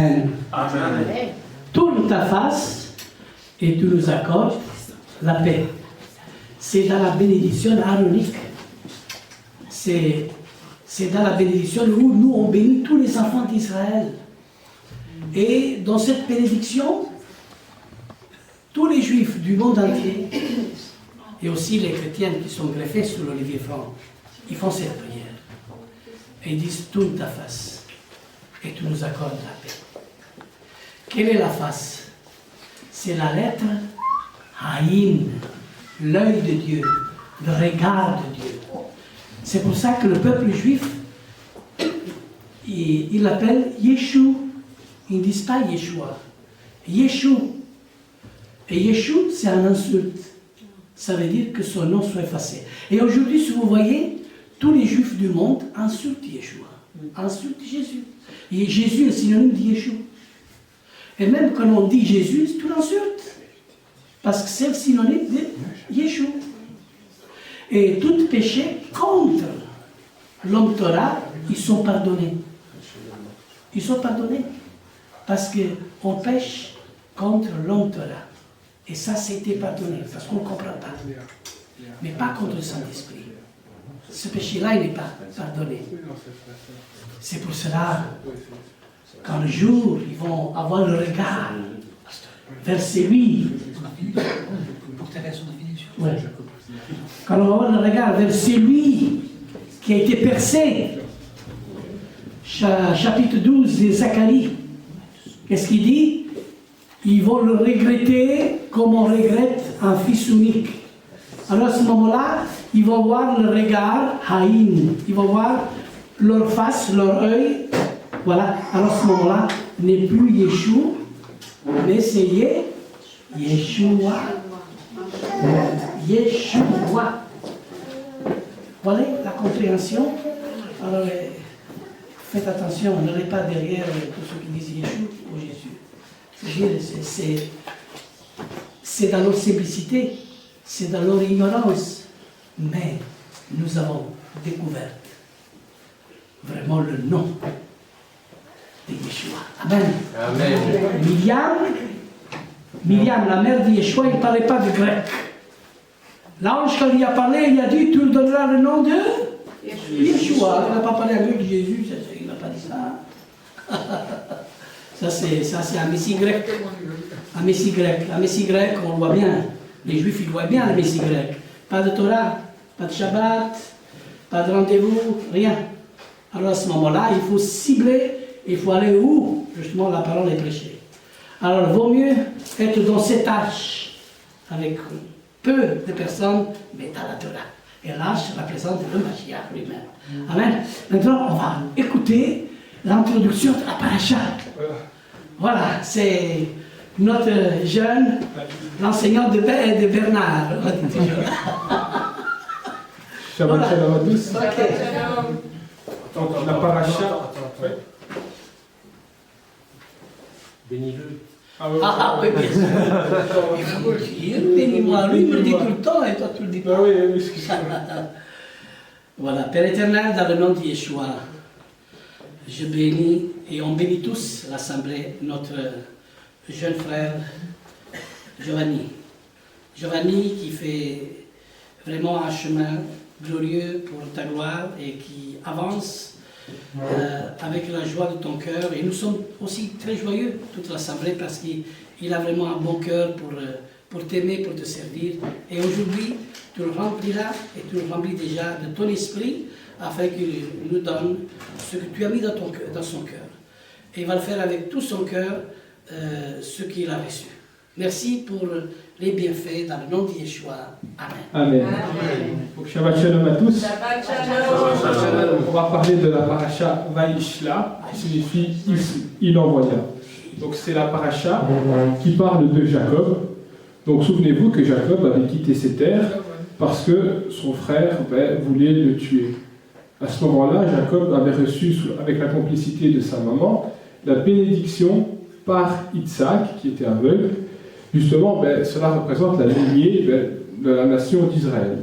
Amen. Tourne ta face et tu nous accordes la paix. C'est dans la bénédiction aaronique. C'est dans la bénédiction où nous on bénit tous les enfants d'Israël. Et dans cette bénédiction, tous les juifs du monde entier, et aussi les chrétiens qui sont greffés sous l'olivier franc, ils font cette prière. Et ils disent, tourne ta face et tu nous accordes la paix. Quelle est la face? C'est la lettre Haïn, l'œil de Dieu, le regard de Dieu. C'est pour ça que le peuple juif, il l'appelle Yeshua. Ils ne disent pas Yeshua. Yeshua. Et Yeshua, c'est un insulte. Ça veut dire que son nom soit effacé. Et aujourd'hui, si vous voyez, tous les juifs du monde insultent Yeshua, insultent Jésus. Et Jésus est synonyme de Yeshua. Et même quand on dit Jésus, c'est tout l'insulte. Parce que c'est le synonyme de Yeshua. Et tout péché contre l'homme Torah, ils sont pardonnés. Ils sont pardonnés. Parce qu'on pêche contre l'homme Torah. Et ça, c'était pardonné, parce qu'on ne comprend pas. Mais pas contre le Saint-Esprit. Ce péché-là, il n'est pas pardonné. C'est pour cela qu'un jour, ils vont avoir le regard vers celui. Pour ta version de bénédiction. Ouais. Quand on va avoir le regard vers celui qui a été percé. Chapitre 12 de Zacharie. Qu'est-ce qu'il dit? Ils vont le regretter comme on regrette un fils unique. Alors à ce moment-là, ils vont voir le regard Haïn. Ils vont voir leur face, leur œil. Voilà. Alors à ce moment-là, n'est plus Yeshua, mais c'est Yeshua. Yeshua. Voilà la compréhension. Alors, faites attention, n'allez pas derrière tous ceux qui disent Yeshua ou Jésus. C'est dans leur simplicité, c'est dans leur ignorance. Mais nous avons découvert vraiment le nom de Yeshua. Amen. Amen. Myriam, la mère de Yeshua, il ne parlait pas de grec. L'ange, quand il a parlé, il a dit, tu lui donneras le nom de Yeshua. Il n'a pas parlé avec Jésus, il n'a pas dit ça. Ça, c'est un messie grec. Un messie grec. Un messie grec, on le voit bien. Les Juifs, ils voient bien le messie grec. Pas de Torah, pas de Shabbat, pas de rendez-vous, rien. Alors à ce moment-là, il faut cibler, il faut aller où, justement, la parole est prêchée. Alors, il vaut mieux être dans cette arche, avec peu de personnes, mais dans la Torah. Et l'arche représente le Mashiach lui-même. Amen. Maintenant, on va écouter l'introduction de la paracha. Voilà, c'est notre jeune, l'enseignant de Bernard. On dit toujours. Shabbat shalom à tous. Ok. Donc, la paracha. Bénis-le. Ah oui, bien sûr. Il faut le dire, bénis-moi. Lui, il me le dit tout le temps et toi, tu le dis pas. Ah oui, excusez-moi. Voilà, Père éternel, dans le nom de Yeshua, je bénis et on bénit tous l'Assemblée, notre jeune frère Giovanni. Giovanni qui fait vraiment un chemin glorieux pour ta gloire et qui avance avec la joie de ton cœur. Et nous sommes aussi très joyeux, toute l'Assemblée, parce qu'il a vraiment un bon cœur pour t'aimer, pour te servir. Et aujourd'hui, tu le rempliras et tu le remplis déjà de ton esprit afin qu'il nous donne ce que tu as mis dans son cœur. Et il va le faire avec tout son cœur, ce qu'il a reçu. Merci pour les bienfaits dans le nom de Yeshua. Amen. Amen. Donc, Shabbat shalom à tous. Shabbat shalom. On va parler de la paracha Vaishla, qui signifie il envoya. Donc c'est la paracha qui parle de Jacob. Donc souvenez-vous que Jacob avait quitté ses terres parce que son frère voulait le tuer. À ce moment-là, Jacob avait reçu, avec la complicité de sa maman, la bénédiction par Yitzhak, qui était aveugle. Justement, cela représente la lignée de la nation d'Israël.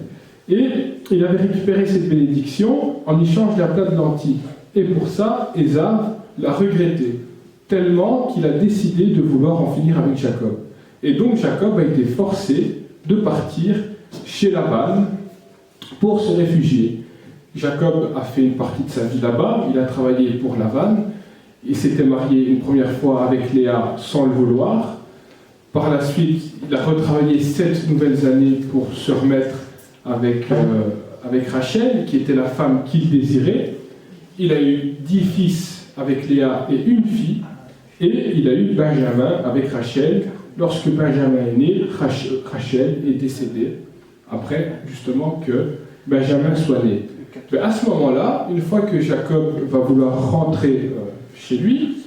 Et il avait récupéré cette bénédiction en échange d'un plat de lentilles. Et pour ça, Ésav l'a regretté. tellement qu'il a décidé de vouloir en finir avec Jacob. Et donc Jacob a été forcé de partir chez Laban pour se réfugier. Jacob a fait une partie de sa vie là-bas, il a travaillé pour Laban, il s'était marié une première fois avec Léa sans le vouloir. Par la suite, il a retravaillé 7 nouvelles années pour se remettre avec Rachel, qui était la femme qu'il désirait. Il a eu 10 fils avec Léa et une fille, et il a eu Benjamin avec Rachel. Lorsque Benjamin est né, Rachel est décédée, après justement que Benjamin soit né. Mais à ce moment-là, une fois que Jacob va vouloir rentrer chez lui,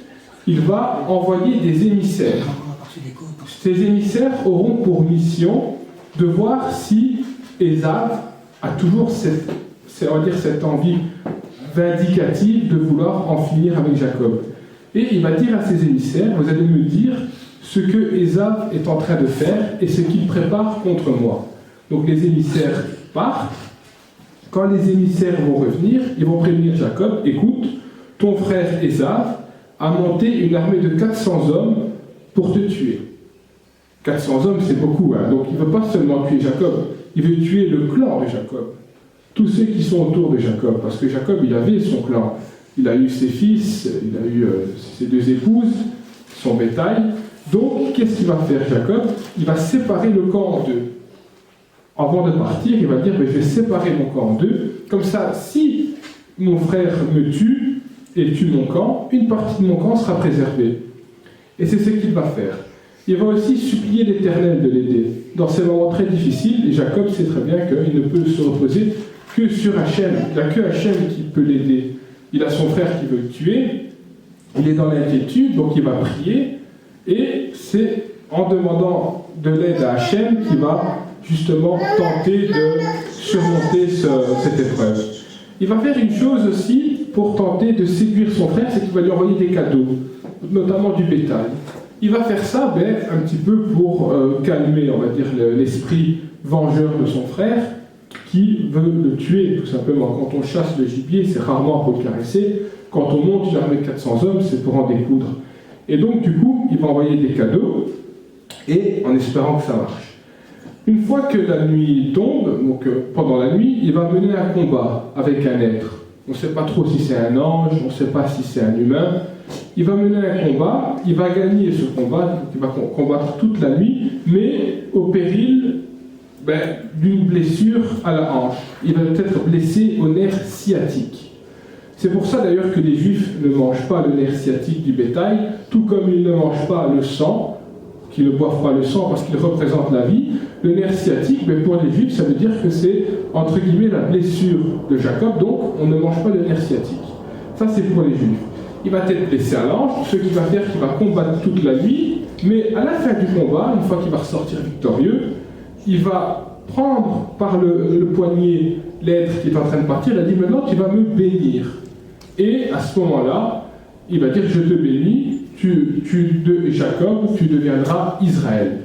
il va envoyer des émissaires. Ces émissaires auront pour mission de voir si Ésav a toujours cette envie vindicative de vouloir en finir avec Jacob. Et il va dire à ses émissaires, vous allez me dire ce que Ésav est en train de faire et ce qu'il prépare contre moi. Donc les émissaires partent. Quand les émissaires vont revenir, ils vont prévenir Jacob, écoute, ton frère Ésav a monté une armée de 400 hommes pour te tuer. 400 hommes, c'est beaucoup, hein. Donc il ne veut pas seulement tuer Jacob, il veut tuer le clan de Jacob. Tous ceux qui sont autour de Jacob, parce que Jacob, il avait son clan. Il a eu ses fils, il a eu ses 2 épouses, son bétail. Donc, qu'est-ce qu'il va faire, Jacob? Il va séparer le camp en 2. Avant de partir, il va dire, je vais séparer mon camp en 2. Comme ça, si mon frère me tue et tue mon camp, une partie de mon camp sera préservée. Et c'est ce qu'il va faire. Il va aussi supplier l'Éternel de l'aider. Dans ces moments très difficiles, et Jacob sait très bien qu'il ne peut se reposer que sur Hachem. Il n'y a que Hachem qui peut l'aider. Il a son frère qui veut le tuer, il est dans l'inquiétude, donc il va prier, et c'est en demandant de l'aide à Hachem qu'il va justement tenter de surmonter cette épreuve. Il va faire une chose aussi pour tenter de séduire son frère, c'est qu'il va lui envoyer des cadeaux, notamment du bétail. Il va faire ça un petit peu pour calmer, on va dire, l'esprit vengeur de son frère, qui veut le tuer, tout simplement. Quand on chasse le gibier, c'est rarement pour le caresser. Quand on monte une armée de 400 hommes, c'est pour en découdre. Et donc, du coup, il va envoyer des cadeaux, et en espérant que ça marche. Une fois que la nuit tombe, donc pendant la nuit, il va mener un combat avec un être. On ne sait pas trop si c'est un ange, on ne sait pas si c'est un humain. Il va mener un combat, il va gagner ce combat, il va combattre toute la nuit, mais au péril d'une blessure à la hanche. Il va être blessé au nerf sciatique. C'est pour ça d'ailleurs que les Juifs ne mangent pas le nerf sciatique du bétail, tout comme ils ne mangent pas le sang, qu'ils ne boivent pas le sang parce qu'il représente la vie. Le nerf sciatique, pour les Juifs, ça veut dire que c'est, entre guillemets, la blessure de Jacob, donc on ne mange pas le nerf sciatique. Ça, c'est pour les Juifs. Il va être blessé à l'ange, ce qui va faire qu'il va combattre toute la nuit, mais à la fin du combat, une fois qu'il va ressortir victorieux, il va prendre par le poignet l'être qui est en train de partir, il a dit maintenant tu vas me bénir. Et à ce moment-là, il va dire je te bénis, Jacob, tu deviendras Israël.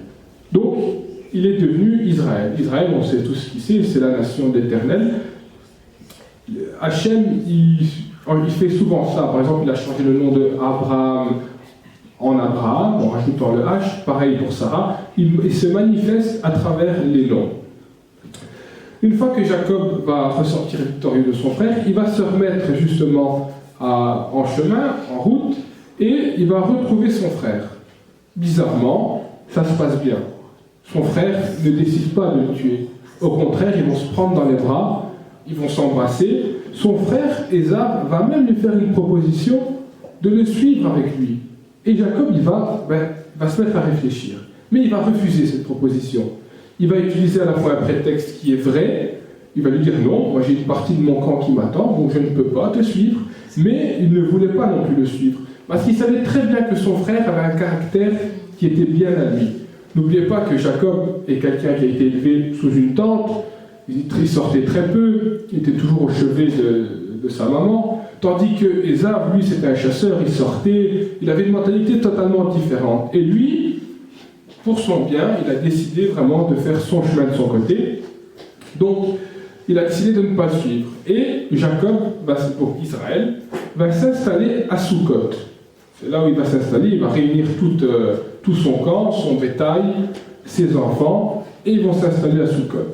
Donc, il est devenu Israël. Israël, on sait tous ce qu'il c'est la nation d'Éternel. Hachem, il fait souvent ça. Par exemple, il a changé le nom de Abraham en Abraham, en rajoutant le H, pareil pour Sarah. Il se manifeste à travers les noms. Une fois que Jacob va ressortir victorieux de son frère, il va se remettre justement en chemin, en route, et il va retrouver son frère. Bizarrement, ça se passe bien. Son frère ne décide pas de le tuer. Au contraire, ils vont se prendre dans les bras, ils vont s'embrasser. Son frère, Ésav, va même lui faire une proposition de le suivre avec lui. Et Jacob, il va se mettre à réfléchir. Mais il va refuser cette proposition. Il va utiliser à la fois un prétexte qui est vrai. Il va lui dire non, moi j'ai une partie de mon camp qui m'attend, donc je ne peux pas te suivre. Mais il ne voulait pas non plus le suivre. Parce qu'il savait très bien que son frère avait un caractère qui était bien à lui. N'oubliez pas que Jacob est quelqu'un qui a été élevé sous une tente, il sortait très peu, il était toujours au chevet de sa maman, tandis que Ésav, lui, c'était un chasseur, il sortait, il avait une mentalité totalement différente. Et lui, pour son bien, il a décidé vraiment de faire son chemin de son côté. Donc, il a décidé de ne pas le suivre. Et Jacob, pour Israël, va s'installer à Sukkot. C'est là où il va s'installer, il va réunir tout son camp, son bétail, ses enfants, et ils vont s'installer à Sukkot.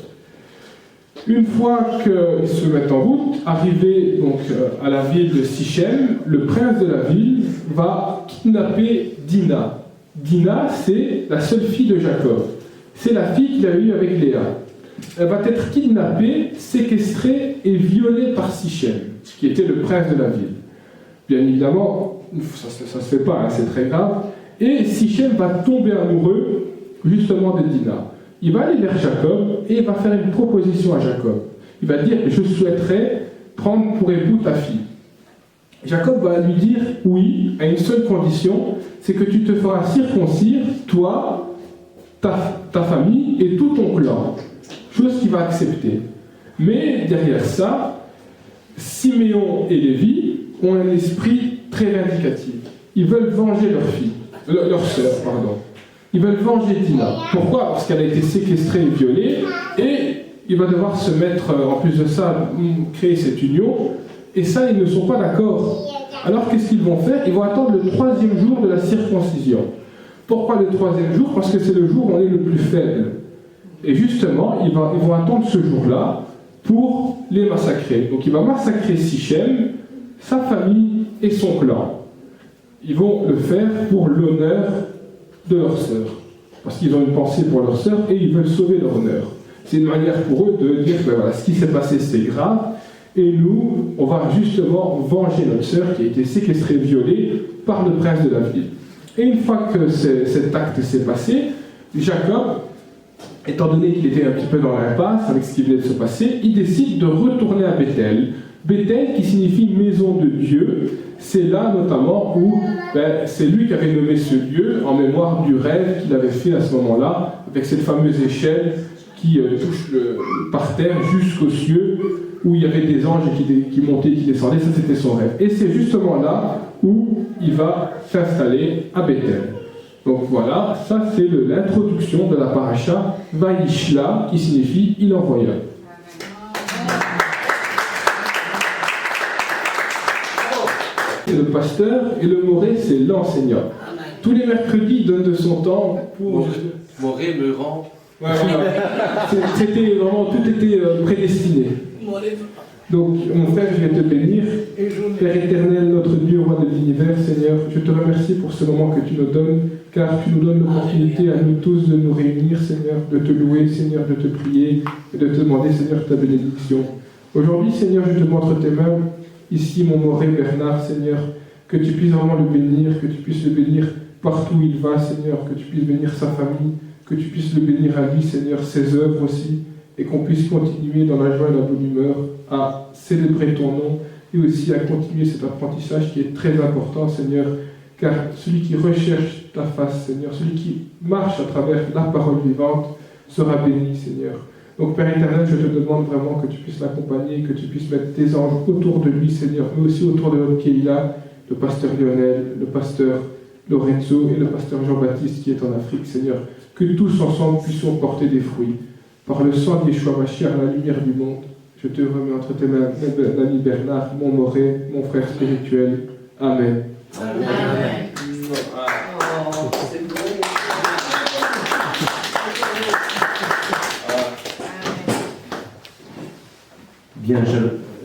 Une fois qu'ils se mettent en route, arrivé donc à la ville de Sichem, le prince de la ville va kidnapper Dina. Dina, c'est la seule fille de Jacob. C'est la fille qu'il a eue avec Léa. Elle va être kidnappée, séquestrée et violée par Sichem, qui était le prince de la ville. Bien évidemment, ça ne se fait pas, hein, c'est très grave. Et Sichem va tomber amoureux justement de Dina. Il va aller vers Jacob et il va faire une proposition à Jacob. Il va dire, je souhaiterais prendre pour époux ta fille. Jacob va lui dire oui, à une seule condition, c'est que tu te feras circoncire, toi, ta famille et tout ton clan. Chose qu'il va accepter. Mais derrière ça, Siméon et Lévi ont un esprit très vindicatif. Ils veulent venger leur sœur, pardon. Ils veulent venger Dina. Pourquoi? Parce qu'elle a été séquestrée et violée, et il va devoir se mettre, en plus de ça, créer cette union, et ça, ils ne sont pas d'accord. Alors, qu'est-ce qu'ils vont faire? Ils vont attendre le 3e jour de la circoncision. Pourquoi le 3e jour? Parce que c'est le jour où on est le plus faible. Et justement, ils vont attendre ce jour-là pour les massacrer. Donc, il va massacrer Sichem, sa famille et son clan. Ils vont le faire pour l'honneur de leur sœur, parce qu'ils ont une pensée pour leur sœur et ils veulent sauver leur honneur. C'est une manière pour eux de dire que voilà, ce qui s'est passé c'est grave et nous, on va justement venger notre sœur qui a été séquestrée, violée par le prince de la ville. Et une fois que cet acte s'est passé, Jacob, étant donné qu'il était un petit peu dans l'impasse avec ce qui venait de se passer, il décide de retourner à Bethel. Bethel qui signifie maison de Dieu. C'est là notamment où c'est lui qui avait nommé ce lieu en mémoire du rêve qu'il avait fait à ce moment-là, avec cette fameuse échelle qui touche par terre jusqu'aux cieux, où il y avait des anges qui montaient et qui descendaient. Ça, c'était son rêve. Et c'est justement là où il va s'installer à Bethel. Donc voilà, ça c'est l'introduction de la paracha Vaishla, qui signifie il envoya. Le pasteur et le moré, c'est l'enseignant. Tous les mercredis, il donne de son temps pour... Moré me rend. Ouais, voilà. C'était vraiment, tout était prédestiné. Donc, mon frère, je vais te bénir. Père éternel, notre Dieu, roi de l'univers, Seigneur, je te remercie pour ce moment que tu nous donnes, car tu nous donnes l'opportunité à nous tous de nous réunir, Seigneur, de te louer, Seigneur, de te prier et de te demander, Seigneur, ta bénédiction. Aujourd'hui, Seigneur, je te montre tes mains. Ici, mon moré Bernard, Seigneur, que tu puisses vraiment le bénir, que tu puisses le bénir partout où il va, Seigneur, que tu puisses bénir sa famille, que tu puisses le bénir à lui, Seigneur, ses œuvres aussi, et qu'on puisse continuer dans la joie et la bonne humeur à célébrer ton nom, et aussi à continuer cet apprentissage qui est très important, Seigneur, car celui qui recherche ta face, Seigneur, celui qui marche à travers la parole vivante, sera béni, Seigneur. Donc, Père éternel, je te demande vraiment que tu puisses l'accompagner, que tu puisses mettre tes anges autour de lui, Seigneur, mais aussi autour de notre Kéila, le pasteur Lionel, le pasteur Lorenzo et le pasteur Jean-Baptiste qui est en Afrique, Seigneur. Que tous ensemble puissions porter des fruits. Par le sang de Yeshua Mashiach, la lumière du monde, je te remets entre tes mains, mon ami Bernard, mon moré, mon frère spirituel. Amen. Amen. Bien,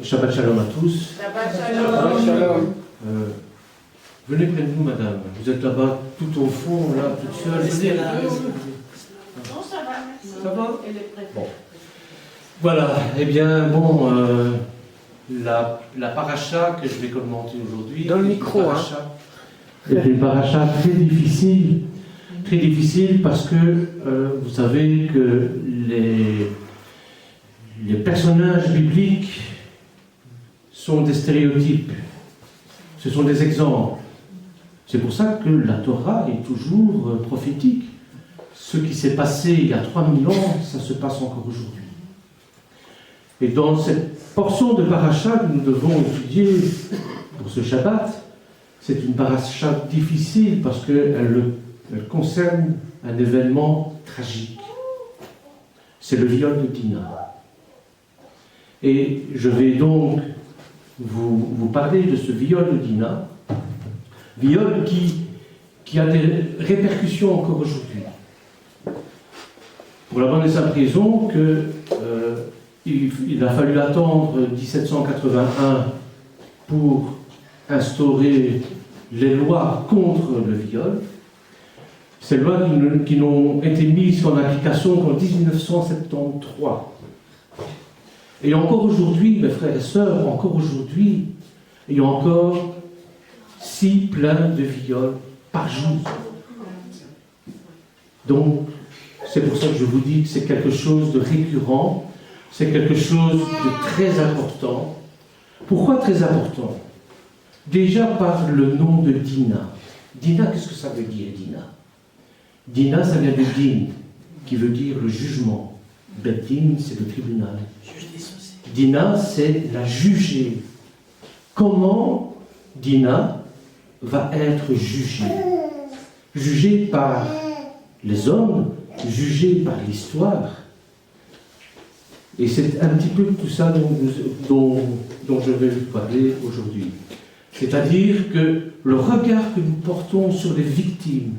Shabbat Shalom à tous. Shabbat Shalom. Venez près de nous, madame. Vous êtes là-bas, tout au fond, là, toute seule. Venez là. Non, ça va, merci. Ça va? Elle est prête. Bon. Voilà, eh bien, bon, la paracha que je vais commenter aujourd'hui... Dans le micro, hein. C'est une paracha très difficile parce que vous savez que les personnages bibliques sont des stéréotypes, ce sont des exemples. C'est pour ça que la Torah est toujours prophétique. Ce qui s'est passé il y a 3000 ans, ça se passe encore aujourd'hui. Et dans cette portion de paracha que nous devons étudier pour ce Shabbat, c'est une paracha difficile parce qu'elle concerne un événement tragique. C'est le viol de Dina. Et je vais donc vous parler de ce viol de Dina Viol qui a des répercussions encore aujourd'hui. Pour la bonne et simple raison qu'il a fallu attendre 1781 pour instaurer les lois contre le viol. Ces lois qui n'ont été mises en application qu'en 1973. Et encore aujourd'hui, mes frères et sœurs, encore aujourd'hui, il y a encore 6 plaintes de viol par jour. Donc, c'est pour ça que je vous dis que c'est quelque chose de récurrent, c'est quelque chose de très important. Pourquoi très important? Déjà par le nom de Dina. Dina, qu'est-ce que ça veut dire, Dina? Dina, ça vient de din, qui veut dire le jugement. Bet din, c'est le tribunal. Dina, c'est la jugée. Comment Dina va être jugée? Jugée par les hommes, jugée par l'histoire. Et c'est un petit peu tout ça dont je vais vous parler aujourd'hui. C'est-à-dire que le regard que nous portons sur les victimes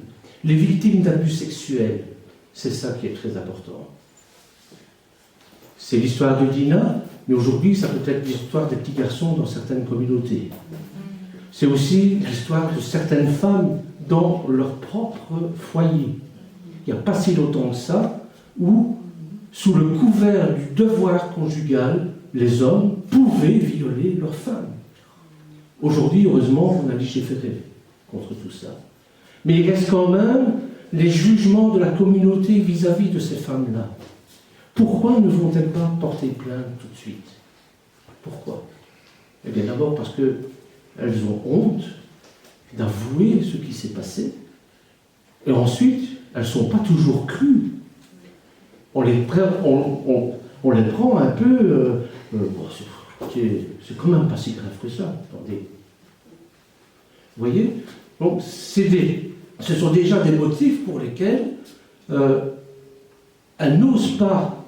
d'abus sexuels, c'est ça qui est très important. C'est l'histoire de Dina, mais aujourd'hui, ça peut être l'histoire des petits garçons dans certaines communautés. C'est aussi l'histoire de certaines femmes dans leur propre foyer. Il n'y a pas si longtemps que ça, où, sous le couvert du devoir conjugal, les hommes pouvaient violer leurs femmes. Aujourd'hui, heureusement, on a légiféré contre tout ça. Mais il reste quand même les jugements de la communauté vis-à-vis de ces femmes-là. Pourquoi ne vont-elles pas porter plainte tout de suite? Pourquoi? Eh bien d'abord parce qu'elles ont honte d'avouer ce qui s'est passé. Et ensuite, elles ne sont pas toujours crues. On les prend un peu... c'est quand même pas si grave que ça. Attendez. Vous voyez? Donc, ce sont déjà des motifs pour lesquels elles n'osent pas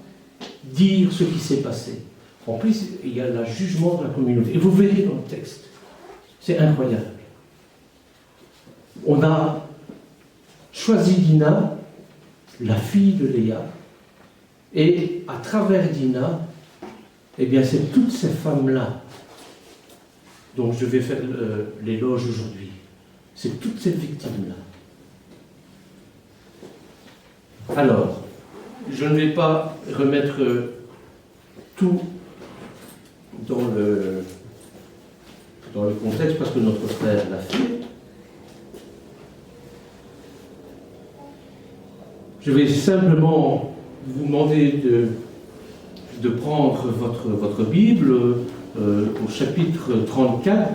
dire ce qui s'est passé. En plus, il y a le jugement de la communauté. Et vous verrez dans le texte. C'est incroyable. On a choisi Dina, la fille de Léa, et à travers Dina, eh bien, c'est toutes ces femmes-là dont je vais faire l'éloge aujourd'hui. C'est toutes ces victimes-là. Alors, je ne vais pas remettre tout dans le contexte parce que notre frère l'a fait. Je vais simplement vous demander de prendre votre Bible au chapitre 34,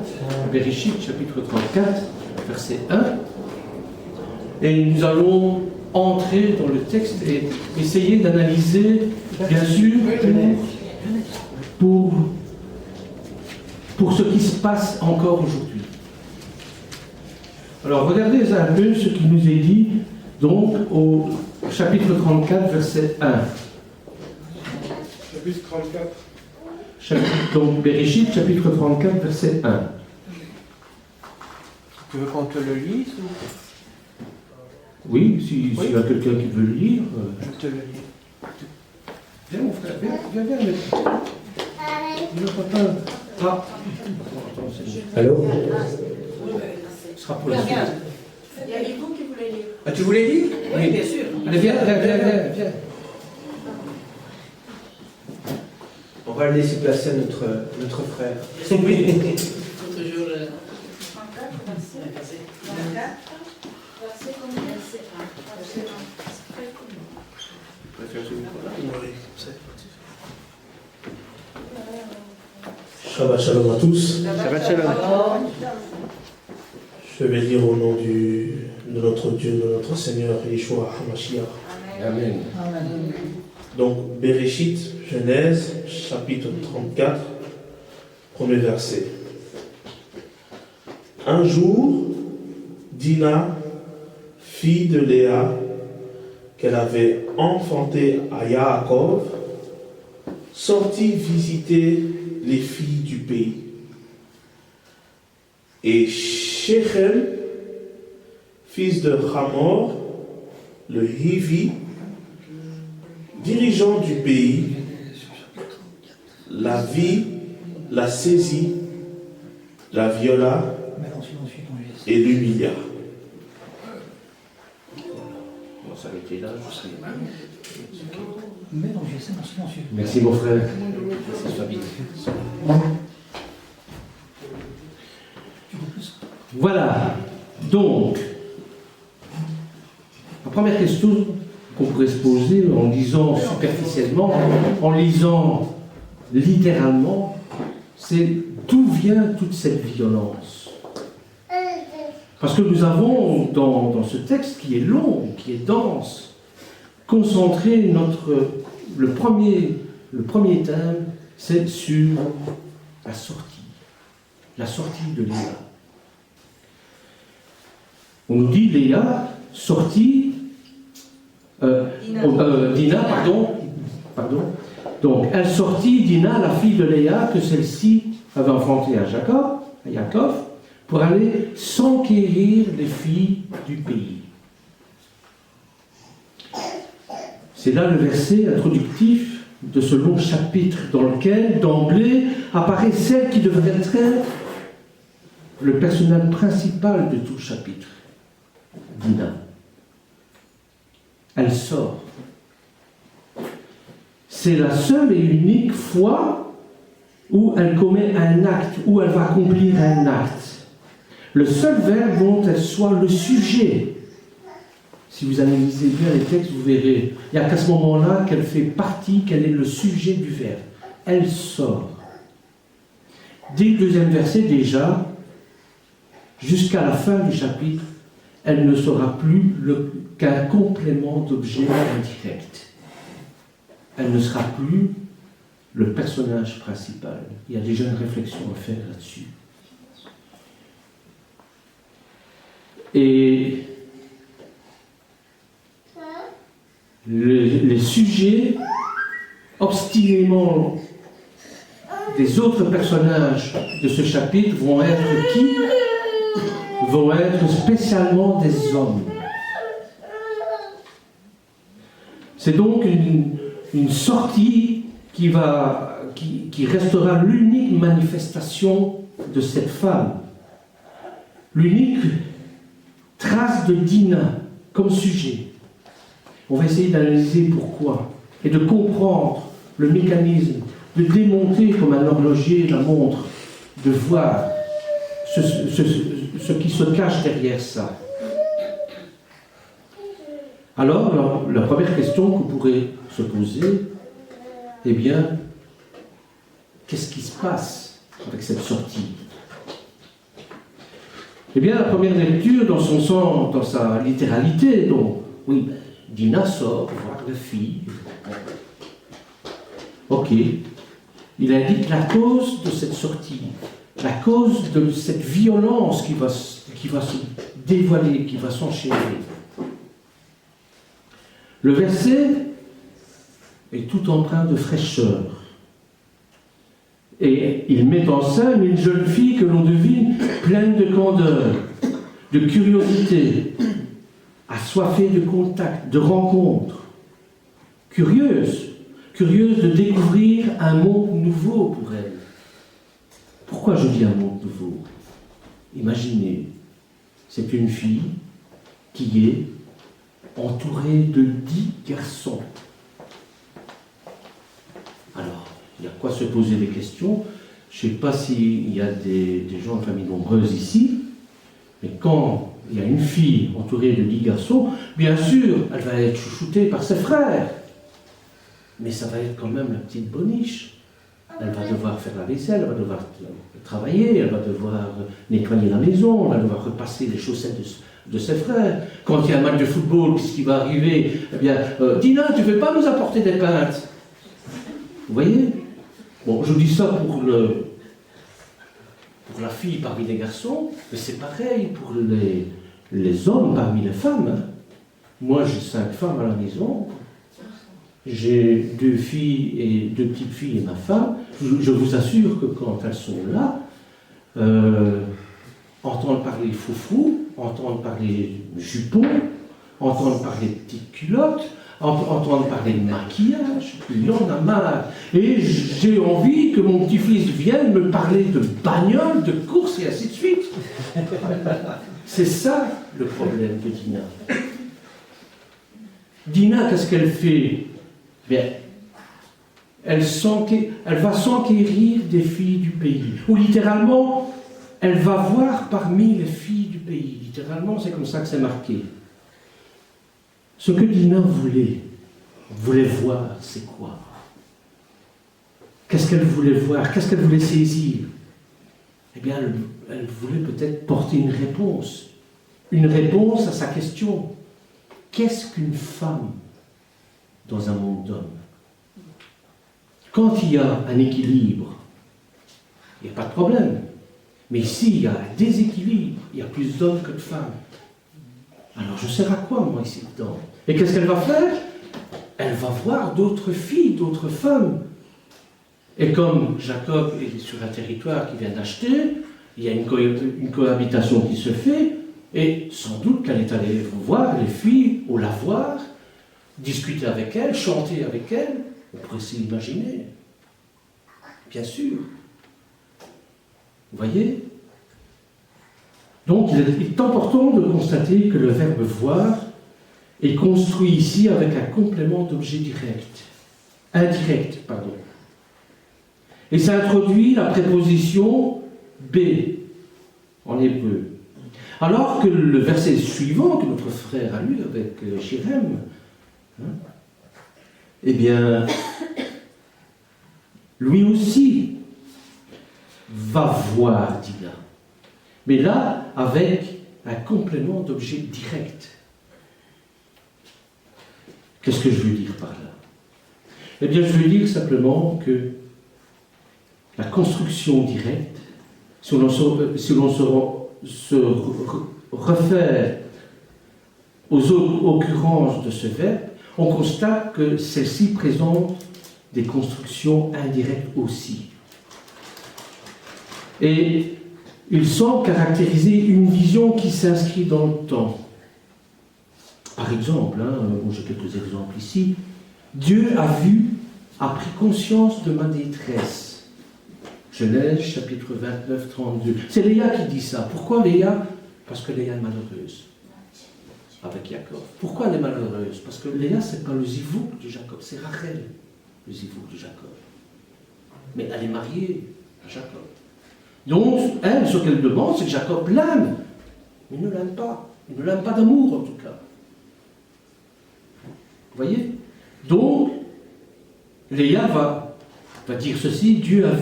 Bereshit, chapitre 34, verset 1. Et nous allons entrer dans le texte et essayer d'analyser, bien sûr, pour ce qui se passe encore aujourd'hui. Alors, regardez un peu ce qui nous est dit, donc, au chapitre 34, verset 1. Chapitre 34. Donc, Bereshit, chapitre 34, verset 1. Tu veux qu'on te le lise ou... Oui, s'il y a quelqu'un qui veut le lire. Je te le lis. Viens, mon frère, viens. Papa. Ah. Allô? Ce sera pour la suite. Il y a Yvon qui voulait lire. Ah, tu voulais lire? Oui, bien sûr. Allez, viens. On va le laisser placer à notre frère. Toujours. 34, verset combien? Verset 1. Shabbat shalom à tous. Shabbat shalom. Je vais lire au nom de notre Dieu, de notre Seigneur Yeshua HaMashiach. Amen. Donc, Bereshit, Genèse, chapitre 34, premier verset. Un jour, Dina, fille de Léa, qu'elle avait enfantée à Yaakov, sortit visiter les filles du pays. Et Shechem fils de Hamor, le Hivi, dirigeant du pays, la vit, la saisit, la viola et l'humilia. On s'arrêter là, je serai... Merci mon frère. Merci Fabien. Voilà. Donc, la première question qu'on pourrait se poser en lisant superficiellement, en lisant littéralement, c'est d'où vient toute cette violence? Parce que nous avons dans ce texte qui est long, qui est dense, concentré le premier thème, c'est sur la sortie de Léa. On nous dit Léa sortie, Dina, pardon. Donc, elle sortit Dina, la fille de Léa, que celle-ci avait enfantée à Jacob, pour aller s'enquérir les filles du pays. C'est là le verset introductif de ce long chapitre dans lequel, d'emblée, apparaît celle qui devrait être le personnage principal de tout le chapitre, Dina. Elle sort. C'est la seule et unique fois où elle commet un acte, où elle va accomplir un acte. Le seul verbe dont elle soit le sujet. Si vous analysez bien les textes, vous verrez. Il n'y a qu'à ce moment-là qu'elle fait partie, qu'elle est le sujet du verbe. Elle sort. Dès le deuxième verset déjà, jusqu'à la fin du chapitre, elle ne sera plus qu'un complément d'objet indirect. Elle ne sera plus le personnage principal. Il y a déjà une réflexion à faire là-dessus. Et les sujets obstinément des autres personnages de ce chapitre vont être qui? Vont être spécialement des hommes. C'est donc une sortie qui restera l'unique manifestation de cette femme, l'unique trace de Dina comme sujet. On va essayer d'analyser pourquoi et de comprendre le mécanisme, de démonter comme un horloger la montre, de voir ce qui se cache derrière ça. Alors, la première question qu'on pourrait se poser, eh bien, qu'est-ce qui se passe avec cette sortie? Eh bien, la première lecture, dans son sens, dans sa littéralité, donc, oui, Dina sort voir la fille. Ok. Il indique la cause de cette sortie, la cause de cette violence qui va se dévoiler, qui va s'enchaîner. Le verset est tout empreint de fraîcheur. Et il met en scène une jeune fille que l'on devine pleine de candeur, de curiosité, assoiffée de contact, de rencontres, curieuse de découvrir un monde nouveau pour elle. Pourquoi je dis un monde nouveau? Imaginez, c'est une fille qui est entourée de 10 garçons. Alors, il y a quoi se poser des questions. Je ne sais pas s'il y a des gens de famille nombreuse ici, mais quand il y a une fille entourée de 10 garçons, bien sûr, elle va être chouchoutée par ses frères. Mais ça va être quand même la petite boniche. Elle va devoir faire la vaisselle, elle va devoir travailler, elle va devoir nettoyer la maison, elle va devoir repasser les chaussettes de ses frères. Quand il y a un match de football, qu'est-ce qui va arriver? Eh bien, Dina, tu ne veux pas nous apporter des pintes? Vous voyez? Bon, je dis ça pour la fille parmi les garçons, mais c'est pareil pour les hommes parmi les femmes. Hein. Moi, j'ai 5 femmes à la maison. J'ai 2 filles et 2 petites filles et ma femme. Je vous assure que quand elles sont là, entendre parler foufou, entendre parler jupon, entendre parler petites culottes, entendre parler de maquillage. Il en a marre. Et j'ai envie que mon petit-fils vienne me parler de bagnole, de course et ainsi de suite. C'est ça le problème de Dina. Dina, qu'est-ce qu'elle fait? Bien, elle va s'enquérir des filles du pays. Ou littéralement, elle va voir parmi les filles du pays. Littéralement, c'est comme ça que c'est marqué. Ce que Dina voulait voir, c'est quoi? Qu'est-ce qu'elle voulait voir? Qu'est-ce qu'elle voulait saisir? Eh bien, elle voulait peut-être porter une réponse à sa question. Qu'est-ce qu'une femme dans un monde d'hommes? Quand il y a un équilibre, il n'y a pas de problème. Mais s'il y a un déséquilibre, il y a plus d'hommes que de femmes. Alors je sers à quoi, moi, ici dedans? Et qu'est-ce qu'elle va faire? Elle va voir d'autres filles, d'autres femmes. Et comme Jacob est sur un territoire qu'il vient d'acheter, il y a une cohabitation qui se fait, et sans doute qu'elle est allée voir les filles au lavoir, discuter avec elles, chanter avec elles. On pourrait s'imaginer. Bien sûr. Vous voyez? Donc, il est important de constater que le verbe voir est construit ici avec un complément d'objet indirect. Et ça introduit la préposition B en hébreu. Alors que le verset suivant que notre frère a lu avec Jérém, eh bien, lui aussi va voir Dina. Mais là, avec un complément d'objet direct. Qu'est-ce que je veux dire par là? Eh bien, je veux dire simplement que la construction directe, si l'on se réfère aux occurrences de ce verbe, on constate que celle-ci présente des constructions indirectes aussi. Et il semble caractériser une vision qui s'inscrit dans le temps. Par exemple, j'ai quelques exemples ici. Dieu a pris conscience de ma détresse. Genèse, chapitre 29, 32. C'est Léa qui dit ça. Pourquoi Léa? Parce que Léa est malheureuse avec Jacob. Pourquoi elle est malheureuse? Parce que Léa, ce n'est pas le zivouk de Jacob, c'est Rachel, le zivouk de Jacob. Mais elle est mariée à Jacob. Donc, elle, ce qu'elle demande, c'est que Jacob l'aime. Il ne l'aime pas. Il ne l'aime pas d'amour, en tout cas. Vous voyez? Donc, Léa va dire ceci: Dieu a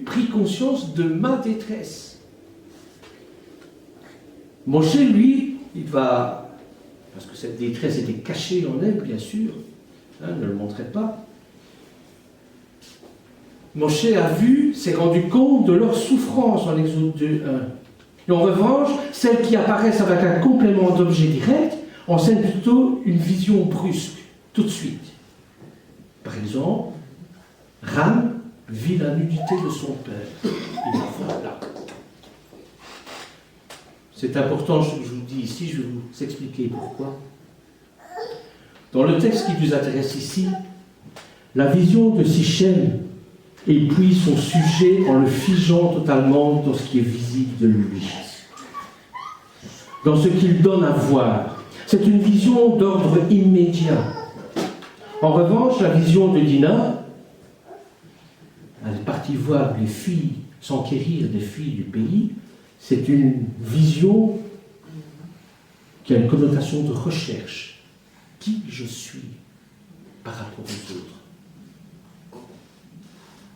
pris conscience de ma détresse. Moshe, lui, il va, parce que cette détresse était cachée en elle, bien sûr, ne le montrait pas. Moshe s'est rendu compte de leur souffrance en Exode 2:1. Et en revanche, celles qui apparaissent avec un complément d'objet direct enseignent plutôt une vision brusque, tout de suite. Par exemple, Ram vit la nudité de son père. Il la voit là. C'est important ce que je vous dis ici, je vais vous expliquer pourquoi. Dans le texte qui nous intéresse ici, la vision de Sichem épuise son sujet en le figeant totalement dans ce qui est visible de lui, dans ce qu'il donne à voir. C'est une vision d'ordre immédiat. En revanche, la vision de Dina, elle est partie voir les filles, s'enquérir des filles du pays, c'est une vision qui a une connotation de recherche. Qui je suis par rapport aux autres.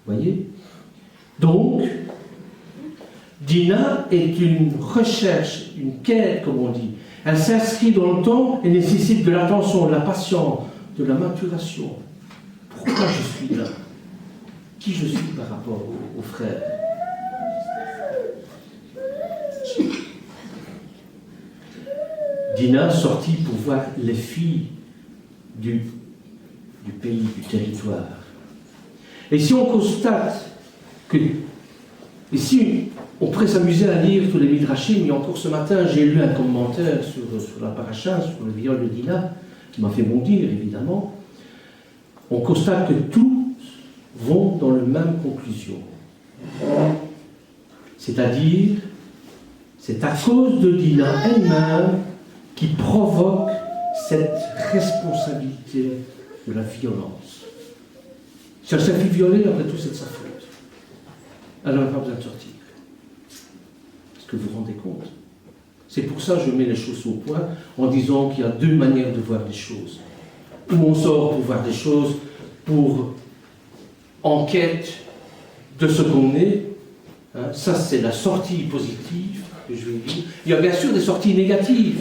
Vous voyez? Donc, Dina est une recherche, une quête, comme on dit. Elle s'inscrit dans le temps et nécessite de l'attention, de la patience, de la maturation. Pourquoi je suis là? Qui je suis par rapport aux frères? Dina sortit pour voir les filles du pays, du territoire. Et si on constate que Ici, on pourrait s'amuser à lire tous les midrashim, et encore ce matin, j'ai lu un commentaire sur la paracha, sur le viol de Dina, qui m'a fait bondir, évidemment. On constate que tous vont dans la même conclusion. C'est-à-dire, c'est à cause de Dina elle-même qui provoque cette responsabilité de la violence. Si elle s'est fait violer, après tout, c'est de sa faute. Elle n'aurait pas besoin de sortir. Est-ce que vous vous rendez compte? C'est pour ça que je mets les choses au point en disant qu'il y a deux manières de voir les choses. Où on sort pour voir des choses, pour enquête de ce qu'on est. Hein, ça, c'est la sortie positive que je vais dire. Il y a bien sûr des sorties négatives.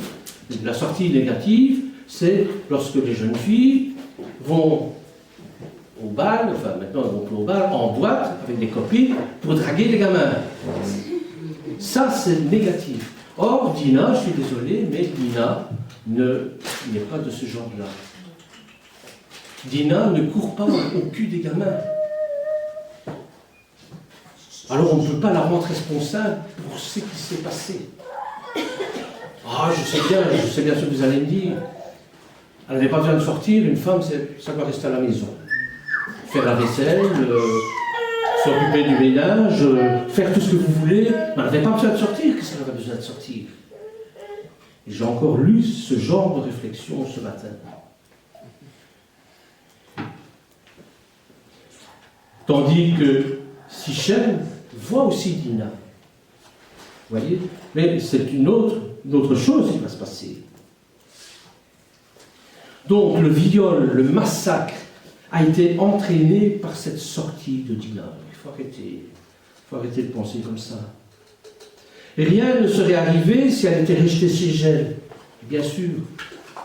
La sortie négative, c'est lorsque les jeunes filles vont au bal, enfin maintenant elles vont plus au bal, en boîte, avec des copines, pour draguer les gamins. Ça, c'est négatif. Or, Dina, je suis désolé, mais Dina n'est pas de ce genre-là. Dina ne court pas au cul des gamins. Alors on ne peut pas la rendre responsable pour ce qui s'est passé. Ah, je sais bien ce que vous allez me dire. Elle n'avait pas besoin de sortir, une femme, ça doit rester à la maison. Faire la vaisselle, s'occuper du ménage, faire tout ce que vous voulez, mais elle n'avait pas besoin de sortir. Qu'est-ce qu'elle avait besoin de sortir? Et j'ai encore lu ce genre de réflexion ce matin. Tandis que Sichem voit aussi Dina. Vous voyez? Mais c'est une autre chose qui va se passer. Donc le viol, le massacre, a été entraîné par cette sortie de Dina. Il faut arrêter de penser comme ça. Et rien ne serait arrivé si elle était restée chez elle. Bien sûr,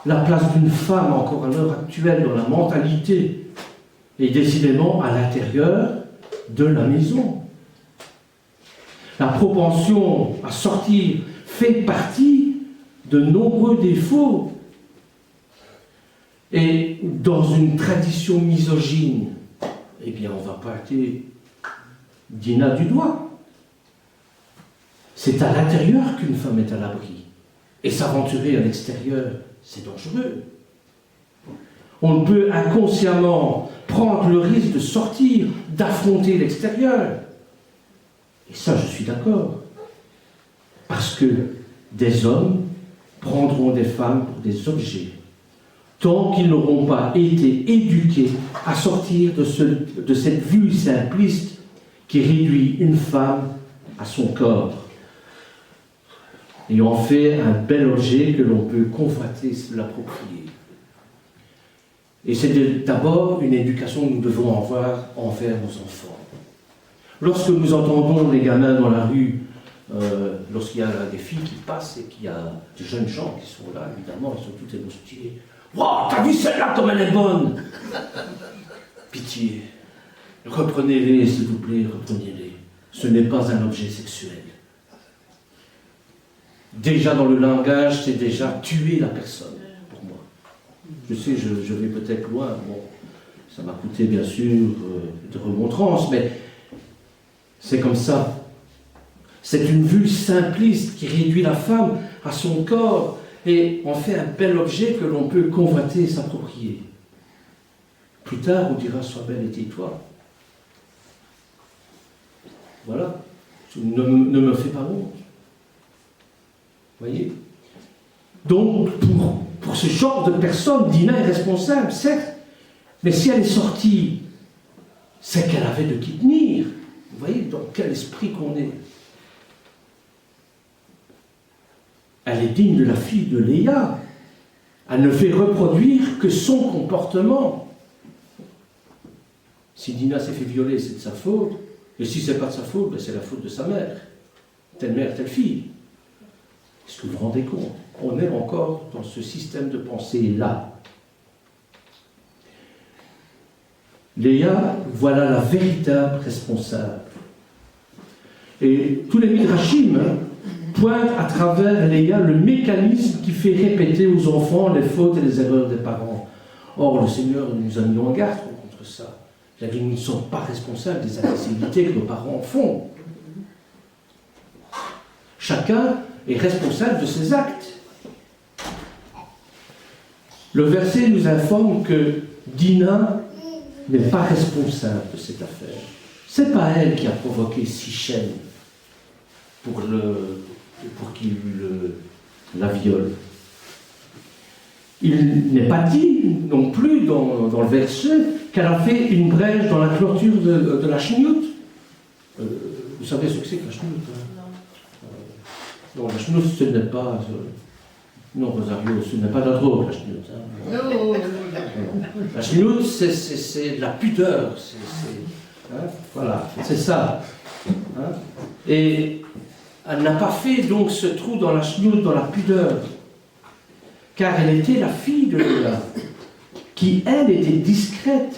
la place d'une femme, encore à l'heure actuelle, dans la mentalité, est décidément à l'intérieur de la maison. La propension à sortir fait partie de nombreux défauts. Et dans une tradition misogyne, eh bien, on va pointer Dina du doigt. C'est à l'intérieur qu'une femme est à l'abri. Et s'aventurer à l'extérieur, c'est dangereux. On peut inconsciemment prendre le risque de sortir, d'affronter l'extérieur. Et ça, je suis d'accord. Parce que des hommes prendront des femmes pour des objets, tant qu'ils n'auront pas été éduqués à sortir de cette vue simpliste qui réduit une femme à son corps et en fait un bel objet que l'on peut convoiter, se l'approprier. Et c'est d'abord une éducation que nous devons avoir envers nos enfants. Lorsque nous entendons les gamins dans la rue, lorsqu'il y a des filles qui passent et qu'il y a des jeunes gens qui sont là, évidemment, ils sont tous émoustillés. Wow, t'as vu celle-là comme elle est bonne? Pitié. Reprenez-les, s'il vous plaît, reprenez-les. Ce n'est pas un objet sexuel. Déjà dans le langage, c'est déjà tuer la personne, pour moi. Je sais, je vais peut-être loin. Bon, ça m'a coûté, bien sûr, de remontrance, mais c'est comme ça. C'est une vue simpliste qui réduit la femme à son corps et en fait un bel objet que l'on peut convoiter et s'approprier. Plus tard, on dira « Sois belle et tais-toi ». Voilà. Ne me fais pas honte. Vous voyez? Donc, pour ce genre de personne, Dina est responsable, certes, mais si elle est sortie, c'est qu'elle avait de qui tenir. Vous voyez dans quel esprit qu'on est. Elle est digne de la fille de Léa. Elle ne fait reproduire que son comportement. Si Dina s'est fait violer, c'est de sa faute. Et si ce n'est pas de sa faute, ben c'est la faute de sa mère. Telle mère, telle fille. Est-ce que vous vous rendez compte? On est encore dans ce système de pensée-là. Léa, voilà la véritable responsable. Et tous les midrashim pointent à travers Léa le mécanisme qui fait répéter aux enfants les fautes et les erreurs des parents. Or, le Seigneur nous a mis en garde contre ça. Il a dit, nous ne sommes pas responsables des imbécilités que nos parents font. Chacun est responsable de ses actes. Le verset nous informe que Dina n'est pas responsable de cette affaire. C'est pas elle qui a provoqué Sichem pour qu'il la viole. Il n'est pas dit non plus dans le verset qu'elle a fait une brèche dans la clôture de la chenioute. Vous savez ce que c'est que la chenioute, hein? Non, la chenioute, ce n'est pas... non, Rosario, ce n'est pas de la drogue, la chenioute. Hein? La chenioute, c'est de la pudeur. Hein? Voilà, c'est ça. Hein? Et elle n'a pas fait donc ce trou dans la chenioute, dans la pudeur, car elle était la fille de Léa, qui, elle, était discrète,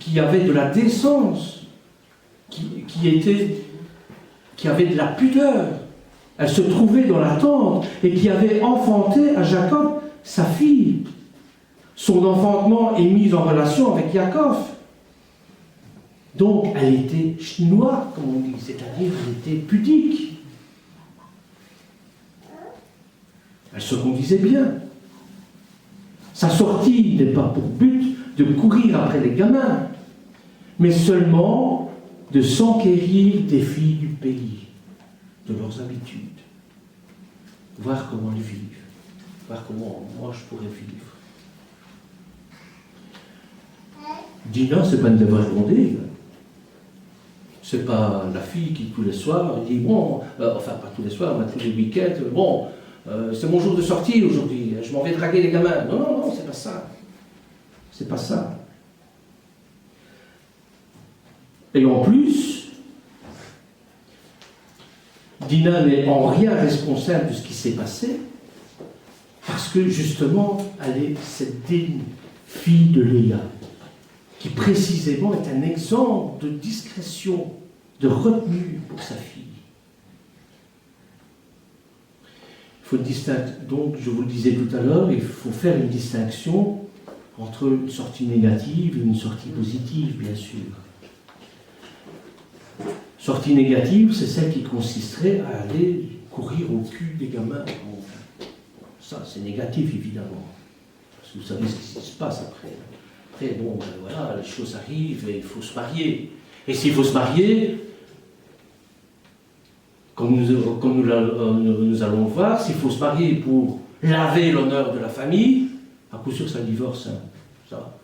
qui avait de la décence, qui avait de la pudeur. Elle se trouvait dans la tente et qui avait enfanté à Jacob sa fille. Son enfantement est mis en relation avec Jacob. Donc, elle était chinoise, comme on dit, c'est-à-dire elle était pudique. Elle se conduisait bien. Sa sortie n'est pas pour but de courir après les gamins, mais seulement de s'enquérir des filles du pays, de leurs habitudes, voir comment elles vivent, voir comment moi je pourrais vivre. Dina, c'est pas une dévergondée. C'est pas la fille qui tous les soirs dit bon, enfin pas tous les soirs, mais tous les week-ends, bon, c'est mon jour de sortie aujourd'hui, je m'en vais draguer les gamins. Non, non, non, c'est pas ça. C'est pas ça. Et en plus, Dina n'est en rien responsable de ce qui s'est passé, parce que justement, elle est cette digne fille de Léa, qui précisément est un exemple de discrétion, de retenue pour sa fille. Il faut distinguer, donc, je vous le disais tout à l'heure, il faut faire une distinction entre une sortie négative et une sortie positive, bien sûr. Sortie négative, c'est celle qui consisterait à aller courir au cul des gamins. Bon, ça, c'est négatif, évidemment. Parce que vous savez ce qui se passe après. Après, bon, ben voilà, les choses arrivent et il faut se marier. Et s'il faut se marier, comme nous allons le voir, s'il faut se marier pour laver l'honneur de la famille, à coup sûr, c'est un divorce. Hein, ça.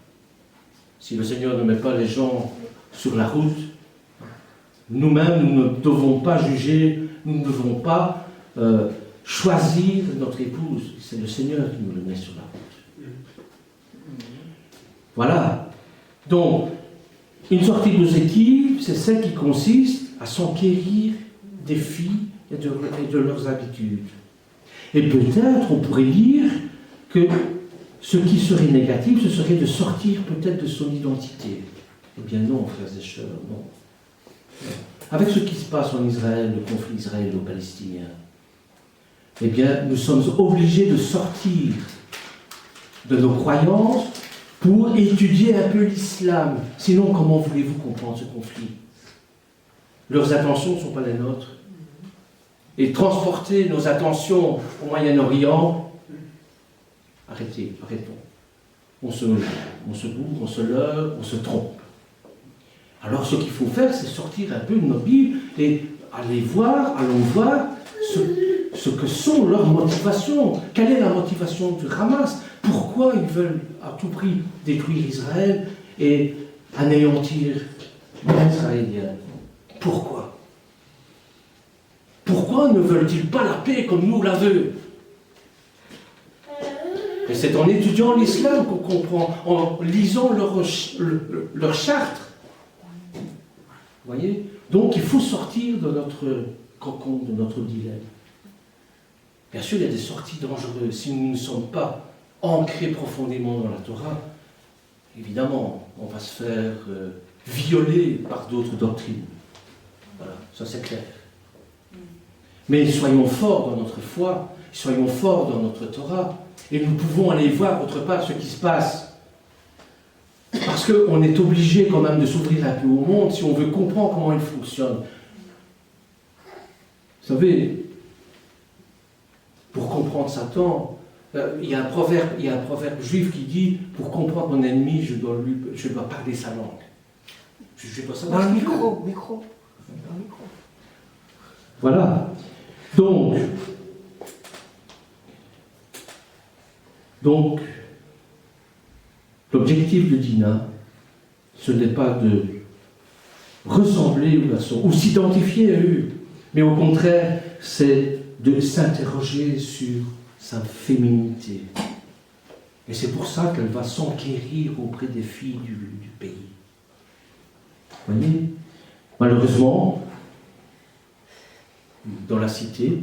Si le Seigneur ne met pas les gens sur la route, nous-mêmes, nous ne devons pas juger, nous ne devons pas choisir notre épouse. C'est le Seigneur qui nous le met sur la route. Voilà. Donc, une sortie positive, c'est celle qui consiste à s'enquérir des filles et de leurs habitudes. Et peut-être, on pourrait dire que ce qui serait négatif, ce serait de sortir peut-être de son identité. Eh bien non, frères et sœurs, non. Avec ce qui se passe en Israël, le conflit israélo-palestinien, eh bien, nous sommes obligés de sortir de nos croyances pour étudier un peu l'islam. Sinon, comment voulez-vous comprendre ce conflit? Leurs attentions ne sont pas les nôtres. Et transporter nos attentions au Moyen-Orient, arrêtons. On se bourre, on se leurre, on se trompe. Alors ce qu'il faut faire, c'est sortir un peu de nos Bibles et allons voir ce que sont leurs motivations. Quelle est la motivation du Hamas? Pourquoi ils veulent à tout prix détruire Israël et anéantir les Israéliens? Pourquoi? Pourquoi ne veulent-ils pas la paix comme nous la veut? Et c'est en étudiant l'islam qu'on comprend, en lisant leur charte. Vous voyez? Donc il faut sortir de notre cocon, de notre dilemme. Bien sûr, il y a des sorties dangereuses. Si nous ne sommes pas ancrés profondément dans la Torah, évidemment, on va se faire violer par d'autres doctrines. Voilà, ça c'est clair. Mais soyons forts dans notre foi, soyons forts dans notre Torah, et nous pouvons aller voir autre part ce qui se passe. Parce qu'on est obligé quand même de s'ouvrir un peu au monde si on veut comprendre comment il fonctionne. Vous savez, pour comprendre Satan, il y a un proverbe juif qui dit, pour comprendre mon ennemi, je dois parler sa langue. Je dois savoir ce qu'il fait. micro. Voilà. Donc, l'objectif de Dina, ce n'est pas de ressembler aux garçons ou s'identifier à eux, mais au contraire, c'est de s'interroger sur sa féminité. Et c'est pour ça qu'elle va s'enquérir auprès des filles du pays. Vous voyez ? Malheureusement, dans la cité,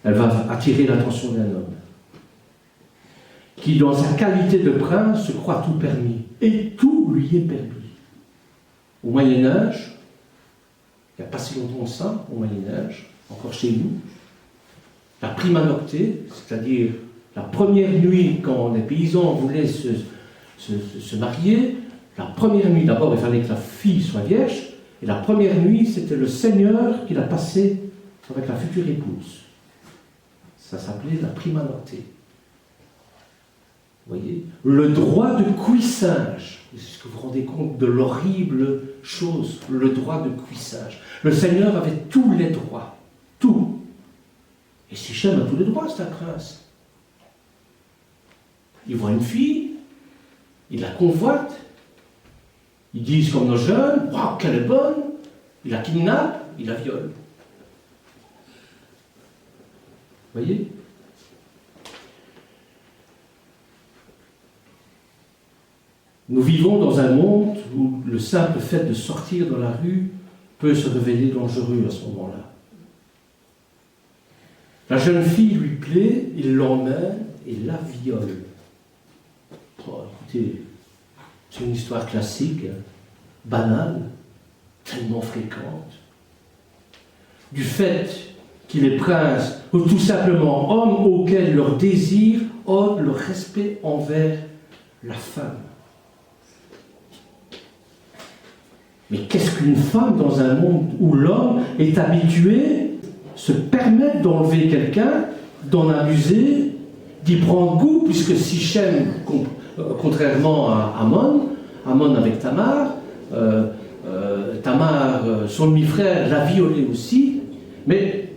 elle va attirer l'attention d'un homme qui, dans sa qualité de prince, se croit tout permis. Et tout lui est permis. Au Moyen-Âge, il n'y a pas si longtemps que ça, au Moyen-Âge, encore chez nous, la prima nocte, c'est-à-dire la première nuit quand les paysans voulaient se marier, la première nuit, d'abord, il fallait que la fille soit vierge, et la première nuit, c'était le seigneur qui la passait avec la future épouse. Ça s'appelait la prima nocte. Vous voyez ? Le droit de cuissage. Est-ce que vous vous rendez compte de l'horrible chose, le droit de cuissage? Le Seigneur avait tous les droits. Tout. Et Sichem a tous les droits, c'est un prince. Il voit une fille, il la convoite, ils disent comme nos jeunes, waouh, qu'elle est bonne, il la kidnappe, il la viole. Vous voyez ? Nous vivons dans un monde où le simple fait de sortir dans la rue peut se révéler dangereux à ce moment-là. La jeune fille lui plaît, il l'emmène et la viole. Oh, écoutez, c'est une histoire classique, hein, banale, tellement fréquente. Du fait qu'il est prince, ou tout simplement homme auquel leur désir ôte le respect envers la femme. Mais qu'est-ce qu'une femme dans un monde où l'homme est habitué, se permet d'enlever quelqu'un, d'en abuser, d'y prendre goût, puisque Sichem, contrairement à Amon avec Tamar, Tamar, son demi-frère, l'a violé aussi, mais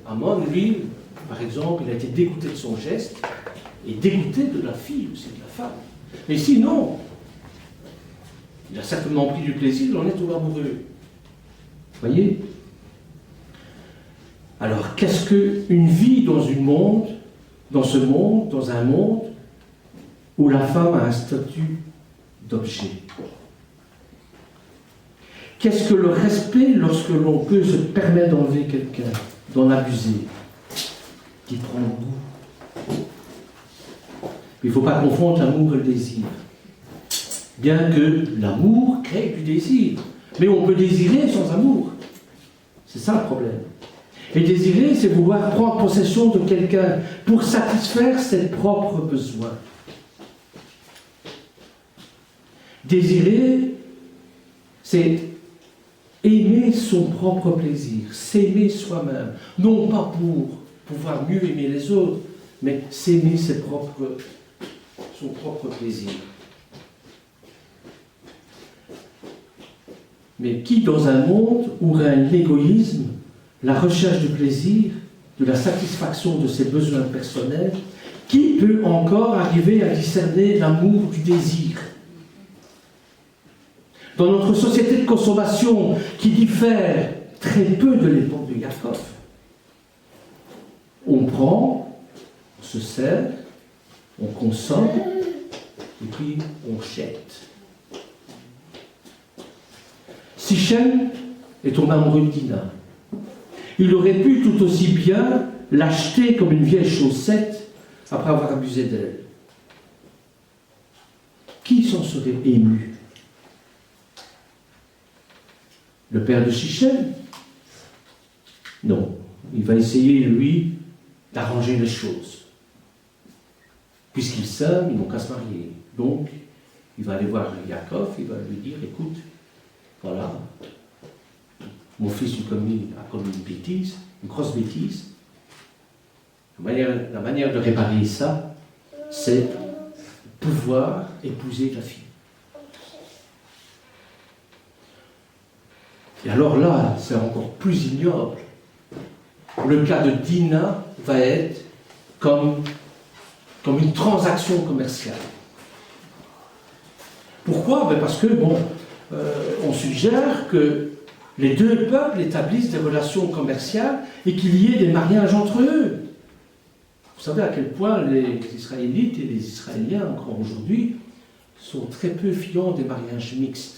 Amon, lui, par exemple, il a été dégoûté de son geste, et dégoûté de la fille aussi, de la femme. Mais sinon, il a certainement pris du plaisir, il en est tout amoureux. Vous voyez ? Alors, qu'est-ce qu'une vie dans un monde, où la femme a un statut d'objet? Qu'est-ce que le respect lorsque l'on peut se permettre d'enlever quelqu'un, d'en abuser, d'y prendre goût? Il ne faut pas confondre l'amour et le désir. Bien que l'amour crée du désir. Mais on peut désirer sans amour. C'est ça le problème. Et désirer, c'est vouloir prendre possession de quelqu'un pour satisfaire ses propres besoins. Désirer, c'est aimer son propre plaisir, s'aimer soi-même. Non pas pour pouvoir mieux aimer les autres, mais s'aimer son propre plaisir. Mais qui, dans un monde où règne l'égoïsme, la recherche du plaisir, de la satisfaction de ses besoins personnels, qui peut encore arriver à discerner l'amour du désir? Dans notre société de consommation qui diffère très peu de l'époque de Yaakov, on prend, on se sert, on consomme, et puis on jette. Sichem est tombé amoureux de Dina. Il aurait pu tout aussi bien l'acheter comme une vieille chaussette après avoir abusé d'elle. Qui s'en serait ému? Le père de Sichem? Non. Il va essayer, lui, d'arranger les choses. Puisqu'ils s'aiment, ils n'ont qu'à se marier. Donc, il va aller voir Yaakov, il va lui dire, écoute, voilà, mon fils a commis une bêtise, une grosse bêtise. La manière de réparer ça, c'est pouvoir épouser la fille. Et alors là, c'est encore plus ignoble. Le cas de Dina va être comme une transaction commerciale. Pourquoi? Parce que, on suggère que les deux peuples établissent des relations commerciales et qu'il y ait des mariages entre eux. Vous savez à quel point les Israélites et les Israéliens, encore aujourd'hui, sont très peu friands des mariages mixtes.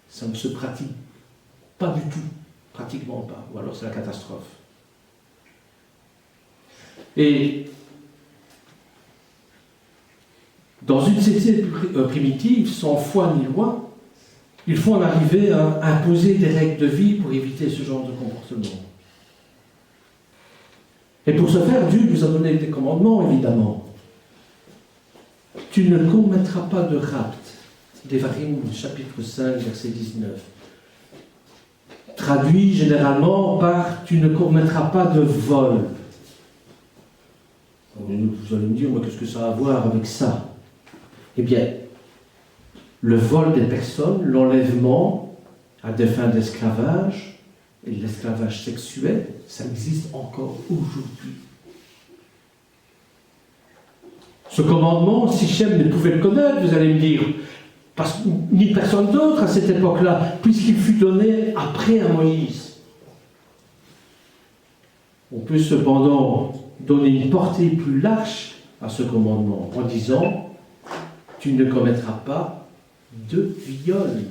Ça ne se pratique pas du tout, pratiquement pas, ou alors c'est la catastrophe. Et dans une société primitive, sans foi ni loi, il faut en arriver à imposer des règles de vie pour éviter ce genre de comportement. Et pour ce faire, Dieu nous a donné des commandements, évidemment. Tu ne commettras pas de rapt. Devarim, chapitre 5, verset 19. Traduit généralement par « tu ne commettras pas de vol ». Vous allez me dire, mais qu'est-ce que ça a à voir avec ça? Eh bien, le vol des personnes, l'enlèvement à des fins d'esclavage et l'esclavage sexuel, ça existe encore aujourd'hui. Ce commandement, Sichem ne pouvait le connaître, vous allez me dire, parce que ni personne d'autre à cette époque-là, puisqu'il fut donné après à Moïse. On peut cependant donner une portée plus large à ce commandement en disant « tu ne commettras pas de viol ».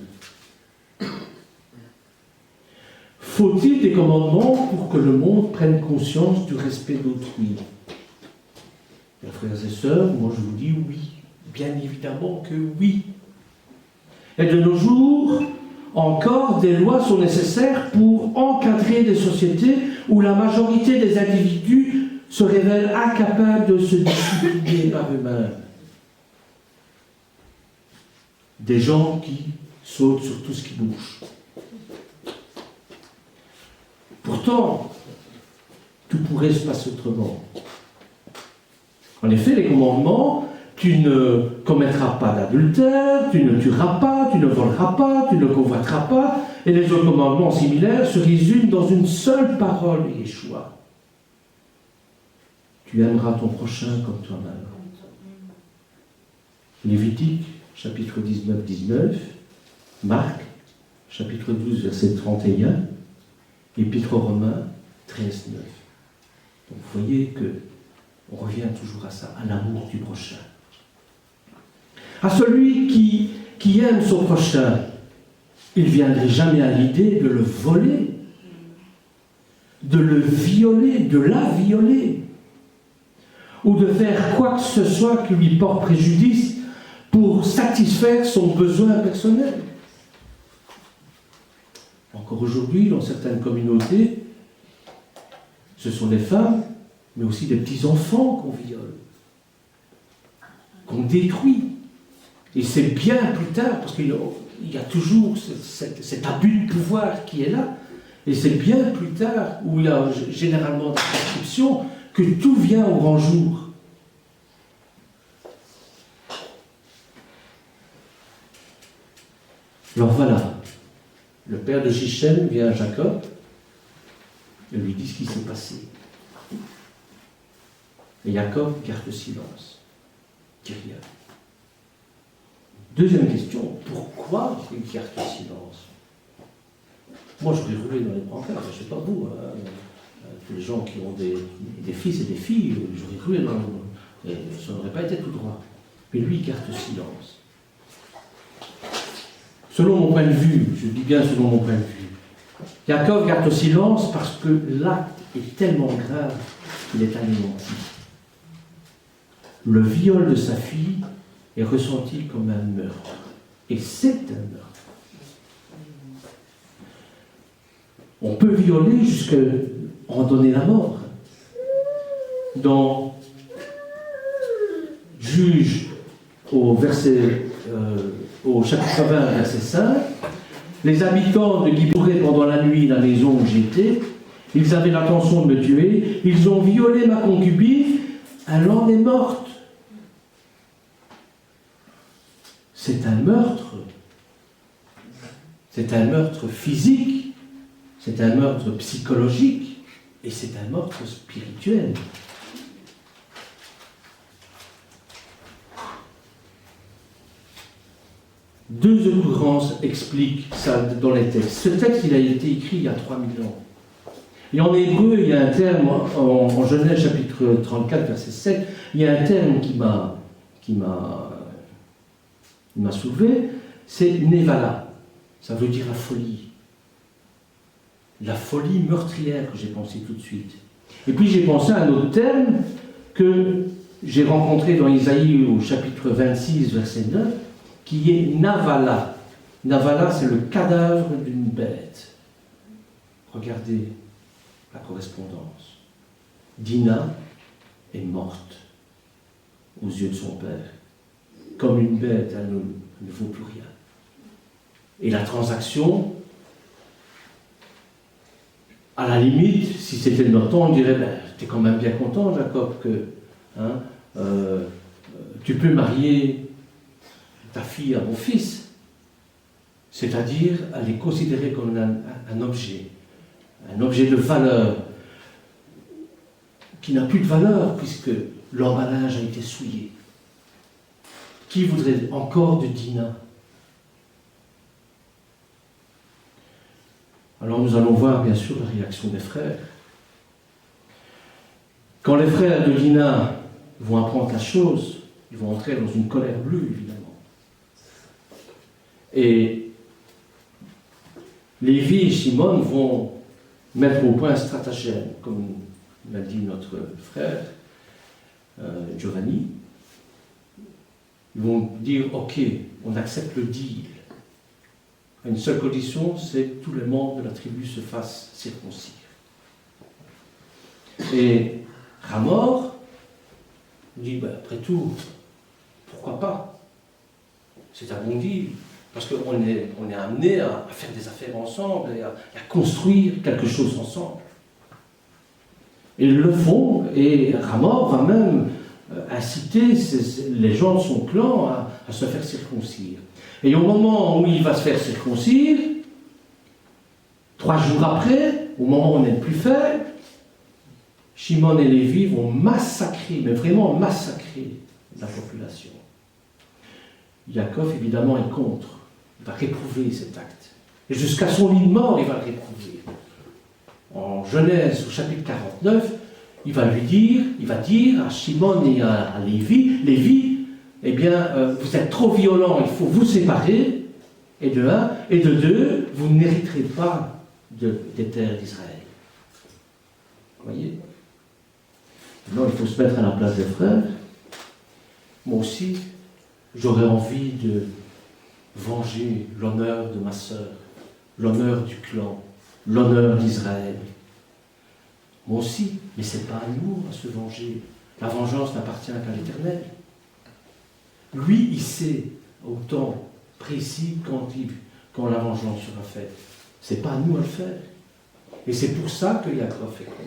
Faut-il des commandements pour que le monde prenne conscience du respect d'autrui? Mes frères et sœurs, moi je vous dis oui, bien évidemment que oui. Et de nos jours, encore des lois sont nécessaires pour encadrer des sociétés où la majorité des individus se révèlent incapables de se discipliner par eux-mêmes. Des gens qui sautent sur tout ce qui bouge. Pourtant, tout pourrait se passer autrement. En effet, les commandements, tu ne commettras pas d'adultère, tu ne tueras pas, tu ne voleras pas, tu ne convoiteras pas, et les autres commandements similaires se résument dans une seule parole, Yeshua. Tu aimeras ton prochain comme toi-même. Lévitique, chapitre 19, 19, Marc, chapitre 12, verset 31, Épître aux Romains, 13, 9. Donc vous voyez que on revient toujours à ça, à l'amour du prochain. À celui qui aime son prochain, il ne viendrait jamais à l'idée de le voler, de le violer, de la violer, ou de faire quoi que ce soit qui lui porte préjudice pour satisfaire son besoin personnel. Encore aujourd'hui, dans certaines communautés, ce sont des femmes, mais aussi des petits-enfants qu'on viole, qu'on détruit. Et c'est bien plus tard, parce qu'il y a toujours cet abus de pouvoir qui est là, et c'est bien plus tard, où il y a généralement des prescriptions, que tout vient au grand jour. Alors voilà, le père de Shichem vient à Jacob et lui dit ce qui s'est passé. Et Jacob garde le silence, dit rien. Deuxième question, pourquoi il garde le silence? Moi, j'aurais roulé dans les brancards, je ne sais pas vous, tous les gens qui ont des fils et des filles, j'aurais roulé dans le... Ça n'aurait pas été tout droit. Mais lui, il garde le silence. Selon mon point de vue, je dis bien selon mon point de vue, Jacob garde le silence parce que l'acte est tellement grave qu'il est anéanti. Le viol de sa fille est ressenti comme un meurtre. Et c'est un meurtre. On peut violer jusqu'à en donner la mort. Dans Juge, au chapitre 20, verset 5, les habitants de Guibouré pendant la nuit la maison où j'étais. Ils avaient l'intention de me tuer. Ils ont violé ma concubine. Alors elle est morte. C'est un meurtre. C'est un meurtre physique. C'est un meurtre psychologique. Et c'est un meurtre spirituel. Deux occurrences expliquent ça dans les textes. Ce texte, il a été écrit il y a 3000 ans. Et en hébreu, il y a un terme, en Genèse chapitre 34, verset 7, il y a un terme qui m'a soulevé, c'est Nevala. Ça veut dire la folie. La folie meurtrière que j'ai pensé tout de suite. Et puis j'ai pensé à un autre terme que j'ai rencontré dans Isaïe au chapitre 26, verset 9, qui est Navala. Navala, c'est le cadavre d'une bête. Regardez la correspondance. Dina est morte aux yeux de son père. Comme une bête, elle ne vaut plus rien. Et la transaction, à la limite, si c'était de notre temps, on dirait, ben, t'es quand même bien content, Jacob, que tu peux marier ta fille à mon fils. C'est-à-dire, elle est considérée comme un objet de valeur, qui n'a plus de valeur, puisque l'emballage a été souillé. Qui voudrait encore de Dina? Alors nous allons voir bien sûr la réaction des frères. Quand les frères de Dina vont apprendre la chose, ils vont entrer dans une colère bleue, évidemment. Et Lévi et Shimon vont mettre au point un stratagème, comme l'a dit notre frère Giovanni. Ils vont dire, ok, on accepte le deal. À une seule condition, c'est que tous les membres de la tribu se fassent circoncire. Et Hamor dit, ben, après tout, pourquoi pas? C'est un bon deal, parce qu'on est amené à faire des affaires ensemble et à construire quelque chose ensemble. Et ils le font, et Hamor va même inciter les gens de son clan à se faire circoncire. Et au moment où il va se faire circoncire, 3 jours après, au moment où on n'est plus faible, Shimon et Lévi vont massacrer, mais vraiment massacrer la population. Yaakov, évidemment, est contre. Il va réprouver cet acte. Et jusqu'à son lit de mort, il va le réprouver. En Genèse, au chapitre 49, il va dire à Shimon et à Lévi, eh bien, vous êtes trop violents, il faut vous séparer, et de un, et de deux, vous n'hériterez pas des terres d'Israël. Vous voyez? Non, il faut se mettre à la place des frères. Moi aussi, j'aurais envie de venger l'honneur de ma sœur, l'honneur du clan, l'honneur d'Israël. Moi aussi, mais ce n'est pas à nous à se venger. La vengeance n'appartient qu'à l'Éternel. Lui, il sait au temps précis quand la vengeance sera faite. Ce n'est pas à nous à le faire. Et c'est pour ça que Yaakov est contre.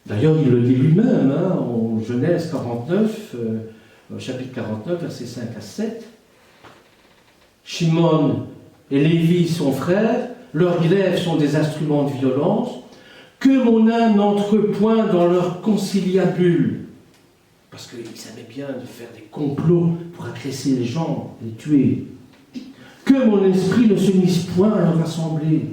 D'ailleurs, il le dit lui-même, en Genèse 49, chapitre 49, versets 5 à 7. Shimon et Lévi, son frère, leurs glaives sont des instruments de violence. Que mon âme n'entre point dans leur conciliabule. Parce qu'ils savaient bien de faire des complots pour agresser les gens, les tuer. Que mon esprit ne se mise point à leur assemblée.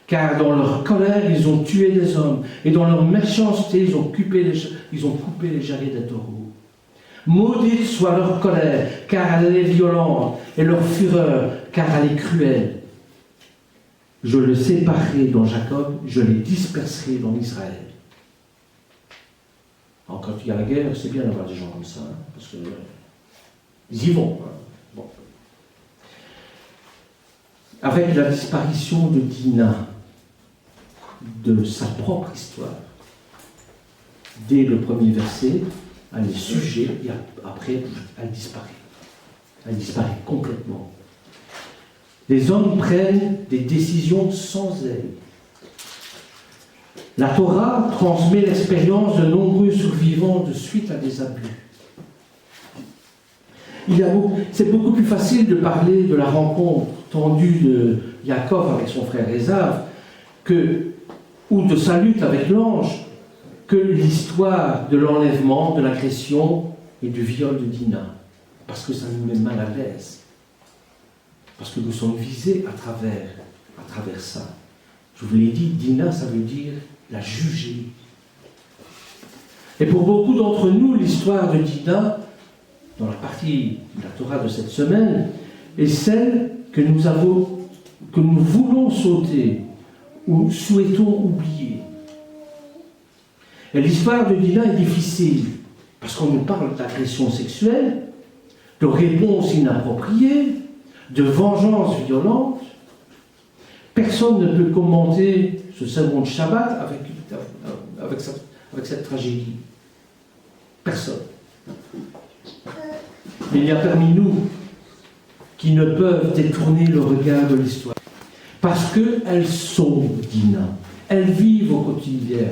Car dans leur colère, ils ont tué des hommes, et dans leur méchanceté, ils ont coupé les jarrets des taureaux. Maudite soit leur colère, car elle est violente, et leur fureur, car elle est cruelle. Je le séparerai dans Jacob, je les disperserai dans Israël. Alors, quand il y a la guerre, c'est bien d'avoir des gens comme ça, parce qu'ils y vont. Bon. Avec la disparition de Dina, de sa propre histoire, dès le premier verset, elle est sujet, et après, elle disparaît. Elle disparaît complètement. Les hommes prennent des décisions sans elle. La Torah transmet l'expérience de nombreux survivants de suite à des abus. C'est beaucoup plus facile de parler de la rencontre tendue de Yaakov avec son frère Ésav ou de sa lutte avec l'ange que l'histoire de l'enlèvement, de l'agression et du viol de Dina. Parce que ça nous met mal à l'aise. Parce que nous sommes visés à travers ça. Je vous l'ai dit, Dina, ça veut dire la juger. Et pour beaucoup d'entre nous, l'histoire de Dina, dans la partie de la Torah de cette semaine, est celle que nous voulons sauter ou souhaitons oublier. Et l'histoire de Dina est difficile, parce qu'on nous parle d'agression sexuelle, de réponses inappropriées, de vengeance violente. Personne ne peut commenter ce sermon de Shabbat avec cette tragédie. Personne. Mais il y a parmi nous qui ne peuvent détourner le regard de l'histoire. Parce qu'elles sont Dina. Elles vivent au quotidien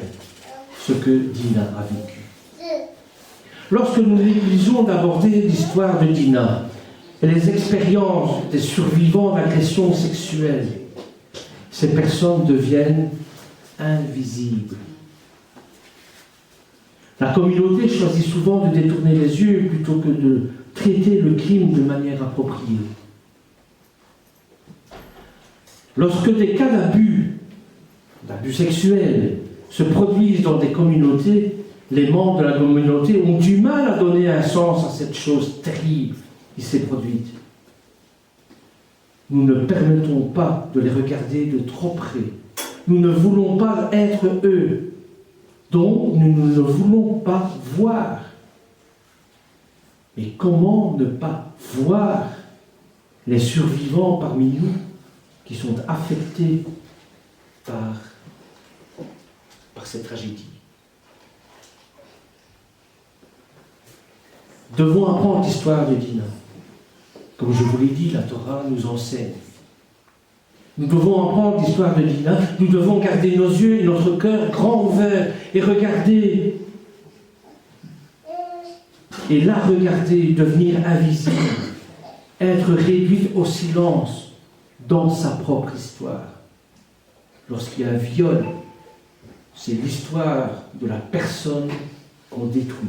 ce que Dina a vécu. Lorsque nous négligeons d'aborder l'histoire de Dina et les expériences des survivants d'agressions sexuelles, ces personnes deviennent invisibles. La communauté choisit souvent de détourner les yeux plutôt que de traiter le crime de manière appropriée. Lorsque des cas d'abus sexuels se produisent dans des communautés, les membres de la communauté ont du mal à donner un sens à cette chose terrible qui s'est produite. Nous ne permettons pas de les regarder de trop près. Nous ne voulons pas être eux, donc nous ne voulons pas voir. Mais comment ne pas voir les survivants parmi nous qui sont affectés par cette tragédie? Devons apprendre l'histoire de Dina. Comme je vous l'ai dit, la Torah nous enseigne. Nous devons apprendre l'histoire de Dina. Nous devons garder nos yeux et notre cœur grands ouverts et regarder. Et la regarder, devenir invisible, être réduite au silence dans sa propre histoire. Lorsqu'il y a un viol, c'est l'histoire de la personne qu'on détruit.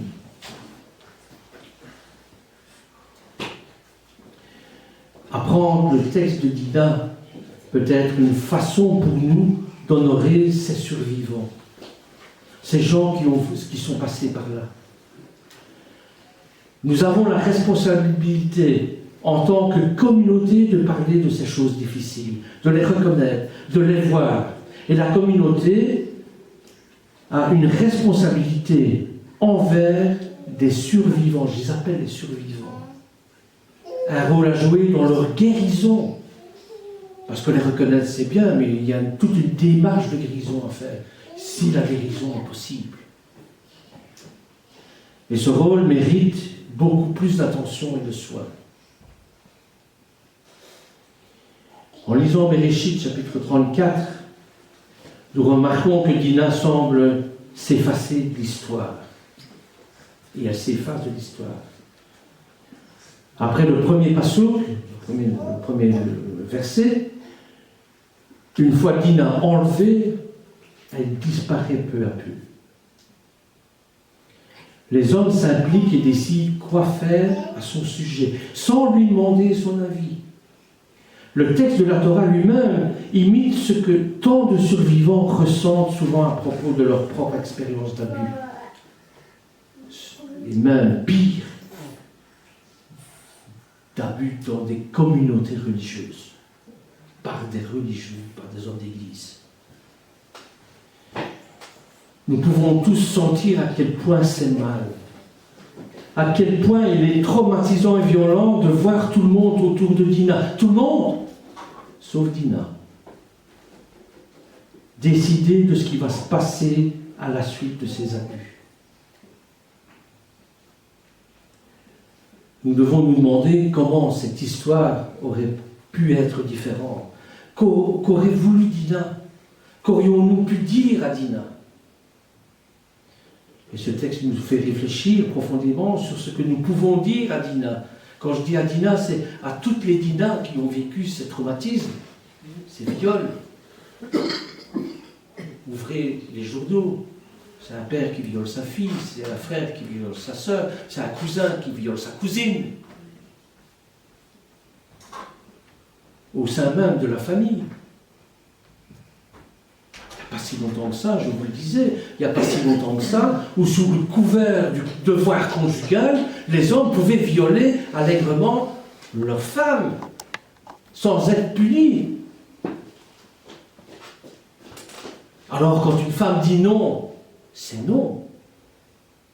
Apprendre le texte de Dina peut être une façon pour nous d'honorer ces survivants, ces gens qui sont passés par là. Nous avons la responsabilité, en tant que communauté, de parler de ces choses difficiles, de les reconnaître, de les voir. Et la communauté a une responsabilité envers des survivants, je les appelle les survivants. Un rôle à jouer dans leur guérison. Parce que les reconnaître, c'est bien, mais il y a toute une démarche de guérison à faire, si la guérison est possible. Et ce rôle mérite beaucoup plus d'attention et de soin. En lisant Bereshit, chapitre 34, nous remarquons que Dina semble s'effacer de l'histoire. Et elle s'efface de l'histoire. Après le premier passouk, le premier verset, une fois Dina enlevée, elle disparaît peu à peu. Les hommes s'impliquent et décident quoi faire à son sujet, sans lui demander son avis. Le texte de la Torah lui-même imite ce que tant de survivants ressentent souvent à propos de leur propre expérience d'abus. Et même pire, d'abus dans des communautés religieuses, par des religieux, par des hommes d'église. Nous pouvons tous sentir à quel point c'est mal, à quel point il est traumatisant et violent de voir tout le monde autour de Dina, tout le monde, sauf Dina, décider de ce qui va se passer à la suite de ces abus. nous devons nous demander comment cette histoire aurait pu être différente. Qu'aurait voulu Dina? Qu'aurions-nous pu dire à Dina? Et ce texte nous fait réfléchir profondément sur ce que nous pouvons dire à Dina. Quand je dis à Dina, c'est à toutes les Dina qui ont vécu ces traumatismes, ces viols. Ouvrez les journaux. C'est un père qui viole sa fille, c'est un frère qui viole sa sœur, c'est un cousin qui viole sa cousine. Au sein même de la famille. Il n'y a pas si longtemps que ça, je vous le disais, il n'y a pas si longtemps que ça, où sous le couvert du devoir conjugal, les hommes pouvaient violer allègrement leurs femmes, sans être punis. Alors quand une femme dit non, c'est non.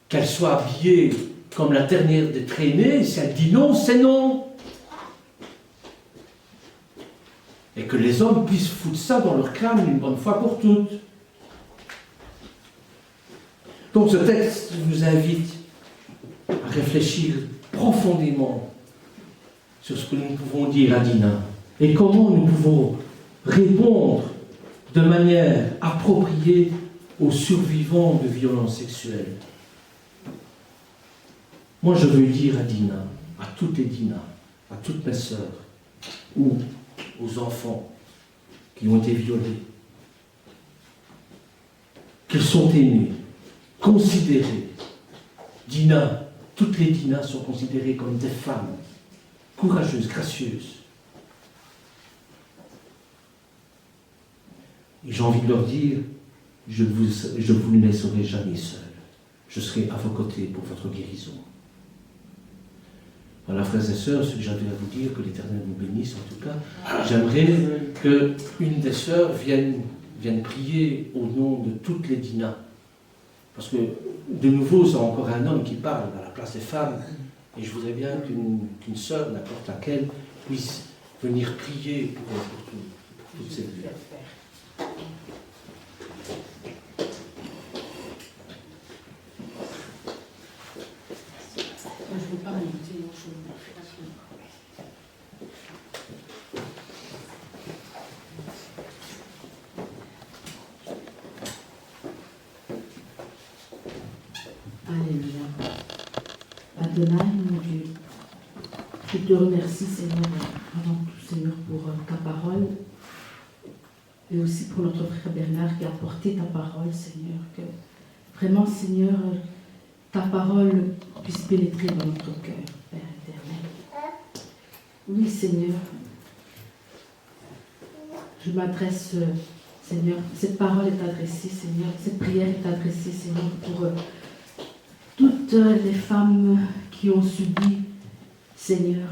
Qu'elle soit habillée comme la dernière des traînées, si elle dit non, c'est non. Et que les hommes puissent foutre ça dans leur crâne une bonne fois pour toutes. Donc ce texte nous invite à réfléchir profondément sur ce que nous pouvons dire à Dina et comment nous pouvons répondre de manière appropriée aux survivants de violences sexuelles. Moi, je veux dire à Dina, à toutes les Dina, à toutes mes sœurs, ou aux enfants qui ont été violés, qu'ils sont aimés, considérés. Dina, toutes les Dinas sont considérées comme des femmes courageuses, gracieuses. Et j'ai envie de leur dire, je vous ne laisserai jamais seul. Je serai à vos côtés pour votre guérison. Voilà, frères et sœurs, ce que j'avais à vous dire, que l'Éternel vous bénisse en tout cas. J'aimerais qu'une des sœurs vienne prier au nom de toutes les Dinas. Parce que, de nouveau, c'est encore un homme qui parle à la place des femmes. Et je voudrais bien qu'une sœur, n'importe laquelle, puisse venir prier pour toutes ces vies. Je ne veux pas monter au chemin. Alléluia. Adonai, mon Dieu, je te remercie, Seigneur, avant tout, Seigneur, pour ta parole, et aussi pour notre frère Bernard qui a porté ta parole, Seigneur, que vraiment, Seigneur, ta parole puisse pénétrer dans notre cœur, Père éternel. Oui, Seigneur, je m'adresse, Seigneur, cette parole est adressée, Seigneur, cette prière est adressée, Seigneur, pour toutes les femmes qui ont subi, Seigneur,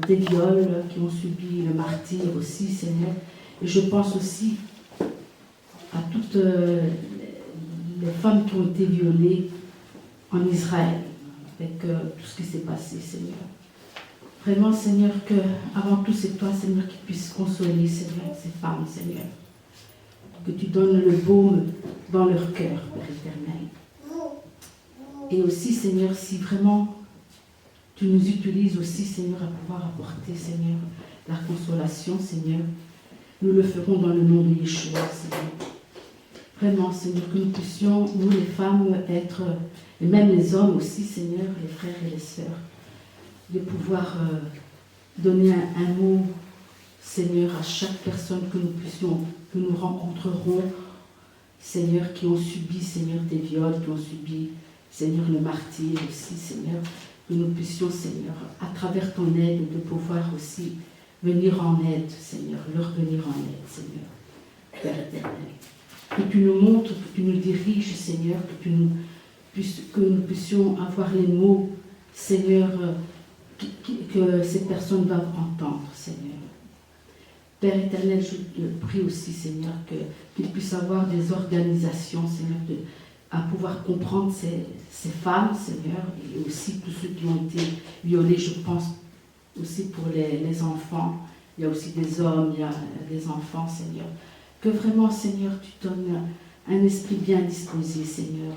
des viols, qui ont subi le martyre aussi, Seigneur. Et je pense aussi à toutes les femmes qui ont été violées en Israël, avec tout ce qui s'est passé, Seigneur. Vraiment, Seigneur, que avant tout, c'est toi, Seigneur, qui puisse consoler, Seigneur, ces femmes, Seigneur. Que tu donnes le baume dans leur cœur, Père éternel. Et aussi, Seigneur, si vraiment tu nous utilises aussi, Seigneur, à pouvoir apporter, Seigneur, la consolation, Seigneur, nous le ferons dans le nom de Yeshua, Seigneur. Vraiment, Seigneur, que nous puissions, nous les femmes, être, et même les hommes aussi, Seigneur, les frères et les sœurs, de pouvoir donner un mot, Seigneur, à chaque personne que nous rencontrerons, Seigneur, qui ont subi, Seigneur, des viols, qui ont subi, Seigneur, le martyre aussi, Seigneur, que nous puissions, Seigneur, à travers ton aide, de pouvoir aussi venir en aide, Seigneur, leur venir en aide, Seigneur, Père éternel. Que tu nous montres, que tu nous diriges, Seigneur, que nous puissions avoir les mots, Seigneur, que ces personnes doivent entendre, Seigneur. Père éternel, je te prie aussi, Seigneur, qu'ils puissent avoir des organisations, Seigneur, à pouvoir comprendre ces femmes, Seigneur, et aussi tous ceux qui ont été violés. Je pense aussi pour les enfants. Il y a aussi des hommes, il y a des enfants, Seigneur. Que vraiment, Seigneur, tu donnes un esprit bien disposé, Seigneur,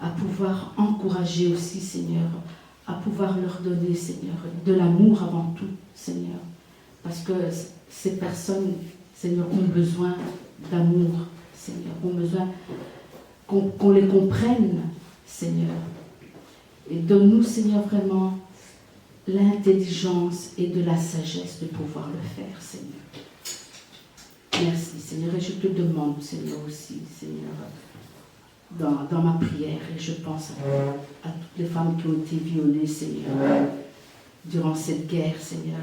à pouvoir encourager aussi, Seigneur, à pouvoir leur donner, Seigneur, de l'amour avant tout, Seigneur. Parce que ces personnes, Seigneur, ont besoin d'amour, Seigneur, ont besoin qu'on les comprenne, Seigneur. Et donne-nous, Seigneur, vraiment l'intelligence et de la sagesse de pouvoir le faire, Seigneur. Merci, Seigneur, et je te demande, Seigneur, aussi, Seigneur, dans ma prière, et je pense à toutes les femmes qui ont été violées, Seigneur, durant cette guerre, Seigneur,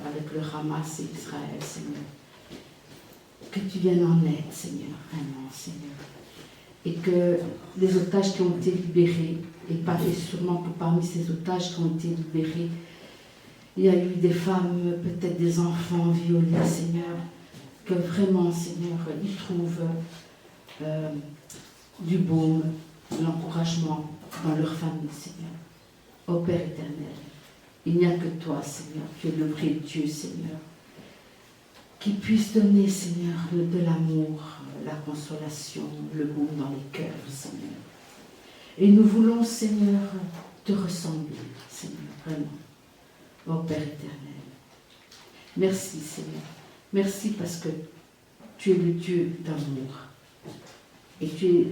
avec le Hamas et Israël, Seigneur. Que tu viennes en aide, Seigneur, vraiment, Seigneur. Et que les otages qui ont été libérés, et sûrement que parmi ces otages qui ont été libérés, il y a eu des femmes, peut-être des enfants violés, Seigneur, que vraiment, Seigneur, ils trouvent du baume, de l'encouragement dans leur famille, Seigneur. Ô Père éternel, il n'y a que toi, Seigneur, tu es le vrai Dieu, Seigneur, qui puisse donner, Seigneur, de l'amour, la consolation, le baume dans les cœurs, Seigneur. Et nous voulons, Seigneur, te ressembler, Seigneur, vraiment. Ô Père éternel, merci, Seigneur. Merci parce que tu es le Dieu d'amour. Et tu es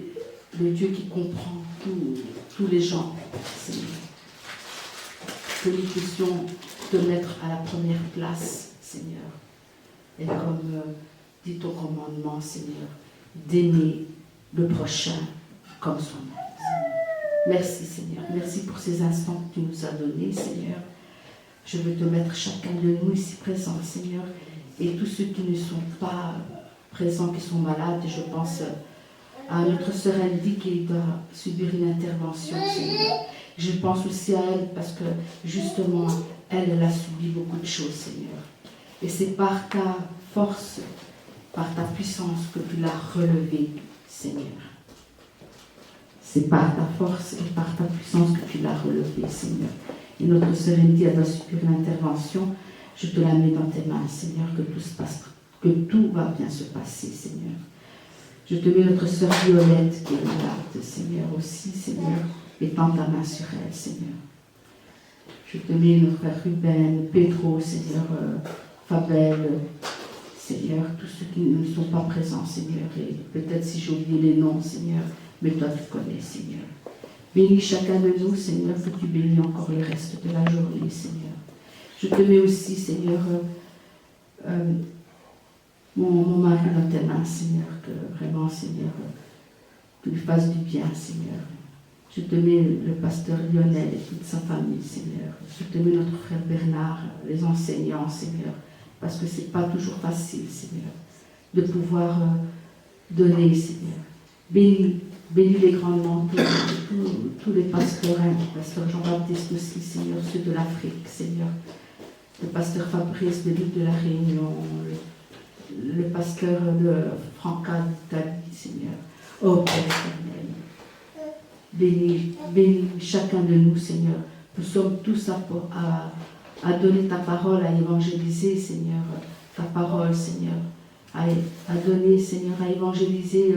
le Dieu qui comprend tous les gens, Seigneur. Que nous puissions te mettre à la première place, Seigneur. Et comme dit ton commandement, Seigneur, d'aimer le prochain comme soi-même. Merci, Seigneur. Merci pour ces instants que tu nous as donnés, Seigneur. Je veux te mettre chacun de nous ici présents, Seigneur. Et tous ceux qui ne sont pas présents, qui sont malades, je pense à notre sœur Andy qui doit subir une intervention, Seigneur. Je pense aussi à elle parce que justement, elle a subi beaucoup de choses, Seigneur. Et c'est par ta force, par ta puissance que tu l'as relevée, Seigneur. C'est par ta force et par ta puissance que tu l'as relevée, Seigneur. Et notre sœur Andy, elle doit subir une intervention. Je te la mets dans tes mains, Seigneur, que tout va bien se passer, Seigneur. Je te mets notre sœur Violette qui est malade, Seigneur, aussi, Seigneur, étends ta main sur elle, Seigneur. Je te mets notre frère Ruben, Pedro, Seigneur, Fabel, Seigneur, tous ceux qui ne sont pas présents, Seigneur, et peut-être si j'ai oublié les noms, Seigneur, mais toi tu connais, Seigneur. Bénis chacun de nous, Seigneur, que tu bénis encore le reste de la journée, Seigneur. Je te mets aussi, Seigneur, mon mari dans tes mains, Seigneur, que vraiment, Seigneur, tu lui fasses du bien, Seigneur. Je te mets le pasteur Lionel et toute sa famille, Seigneur. Je te mets notre frère Bernard, les enseignants, Seigneur, parce que ce n'est pas toujours facile, Seigneur, de pouvoir donner, Seigneur. Bénis les grandement tous les pasteurs, le pasteur Jean-Baptiste aussi, Seigneur, ceux de l'Afrique, Seigneur. Le pasteur Fabrice de l'île de la Réunion, le pasteur de Franca d'Italie, Seigneur. Oh Père éternel, bénis chacun de nous, Seigneur. Nous sommes tous à donner ta parole, à évangéliser, Seigneur, ta parole, Seigneur. À donner, Seigneur, à évangéliser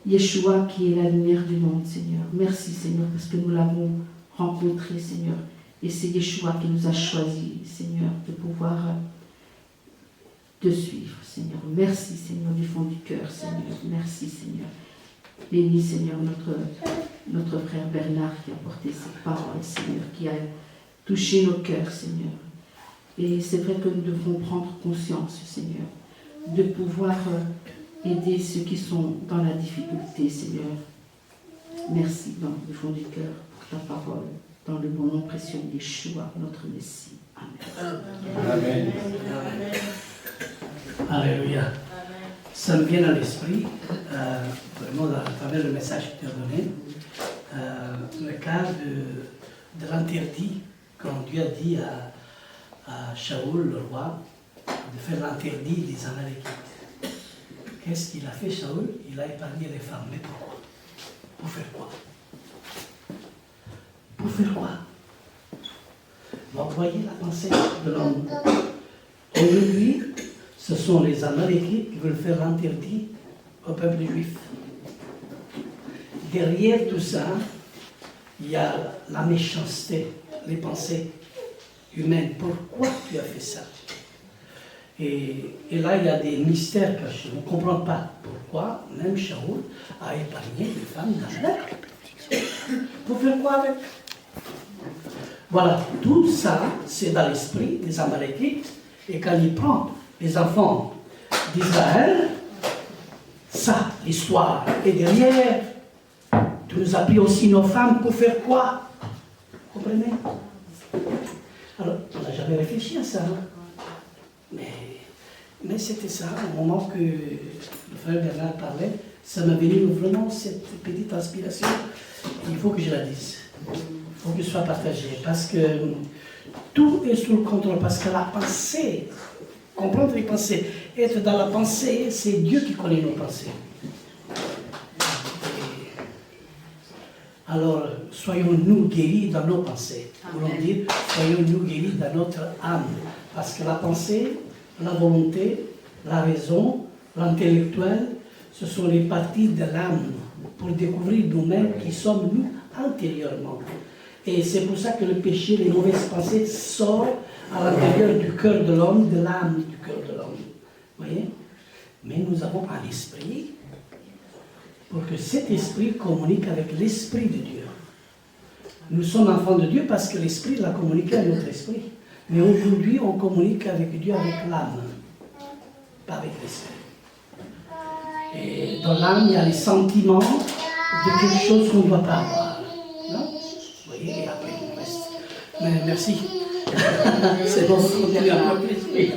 Yeshua qui est la lumière du monde, Seigneur. Merci, Seigneur, parce que nous l'avons rencontré, Seigneur. Et c'est Yeshua qui nous a choisis, Seigneur, de pouvoir te suivre, Seigneur. Merci, Seigneur, du fond du cœur, Seigneur. Merci, Seigneur. Bénis, Seigneur, notre frère Bernard qui a porté cette parole, Seigneur, qui a touché nos cœurs, Seigneur. Et c'est vrai que nous devons prendre conscience, Seigneur, de pouvoir aider ceux qui sont dans la difficulté, Seigneur. Merci, dans le fond du cœur, pour ta parole. Dans le bon nom précieux de Yeshua, notre Messie. Amen. Amen. Alléluia. Ça me vient à l'esprit, vraiment à travers le message que tu as donné, le cas de l'interdit, quand Dieu a dit à Shaoul, le roi, de faire l'interdit des Amalekites. Qu'est-ce qu'il a fait, Shaoul? Il a épargné les femmes. Mais pourquoi? Pour faire quoi? Pour faire quoi? Vous voyez la pensée de l'homme. Aujourd'hui, ce sont les Amalekites qui veulent faire l'interdit au peuple juif. Derrière tout ça, il y a la méchanceté les pensées humaines. Pourquoi tu as fait ça? Et là, il y a des mystères cachés. On ne comprend pas pourquoi même Shaoul a épargné les femmes d'Amalek. Pour faire quoi avec? Voilà, tout ça, c'est dans l'esprit des Amalekites. Et quand il prend les enfants d'Israël, ça, l'histoire est derrière. Tu nous as pris aussi nos femmes pour faire quoi? Vous comprenez? Alors, on n'a jamais réfléchi à ça. Mais c'était ça, au moment que le frère Bernard parlait, ça m'a venu vraiment cette petite inspiration. Il faut que je la dise. Il faut que ce soit partagé. Parce que tout est sous le contrôle. Parce que la pensée, comprendre les pensées, être dans la pensée, c'est Dieu qui connaît nos pensées. Alors, soyons-nous guéris dans nos pensées. Voulons dire, soyons-nous guéris dans notre âme. Parce que la pensée, la volonté, la raison, l'intellectuel, ce sont les parties de l'âme pour découvrir nous-mêmes qui sommes nous intérieurement. Et c'est pour ça que le péché, les mauvaises pensées sortent à l'intérieur du cœur de l'homme, de l'âme du cœur de l'homme. Vous voyez? Mais nous avons un esprit pour que cet esprit communique avec l'esprit de Dieu. Nous sommes enfants de Dieu parce que l'esprit l'a communiqué à notre esprit. Mais aujourd'hui, on communique avec Dieu avec l'âme, pas avec l'esprit. Et dans l'âme, il y a les sentiments de quelque chose qu'on ne doit pas avoir. Non? Vous voyez, et après, on reste. Mais merci. C'est bon, on continue à l'esprit.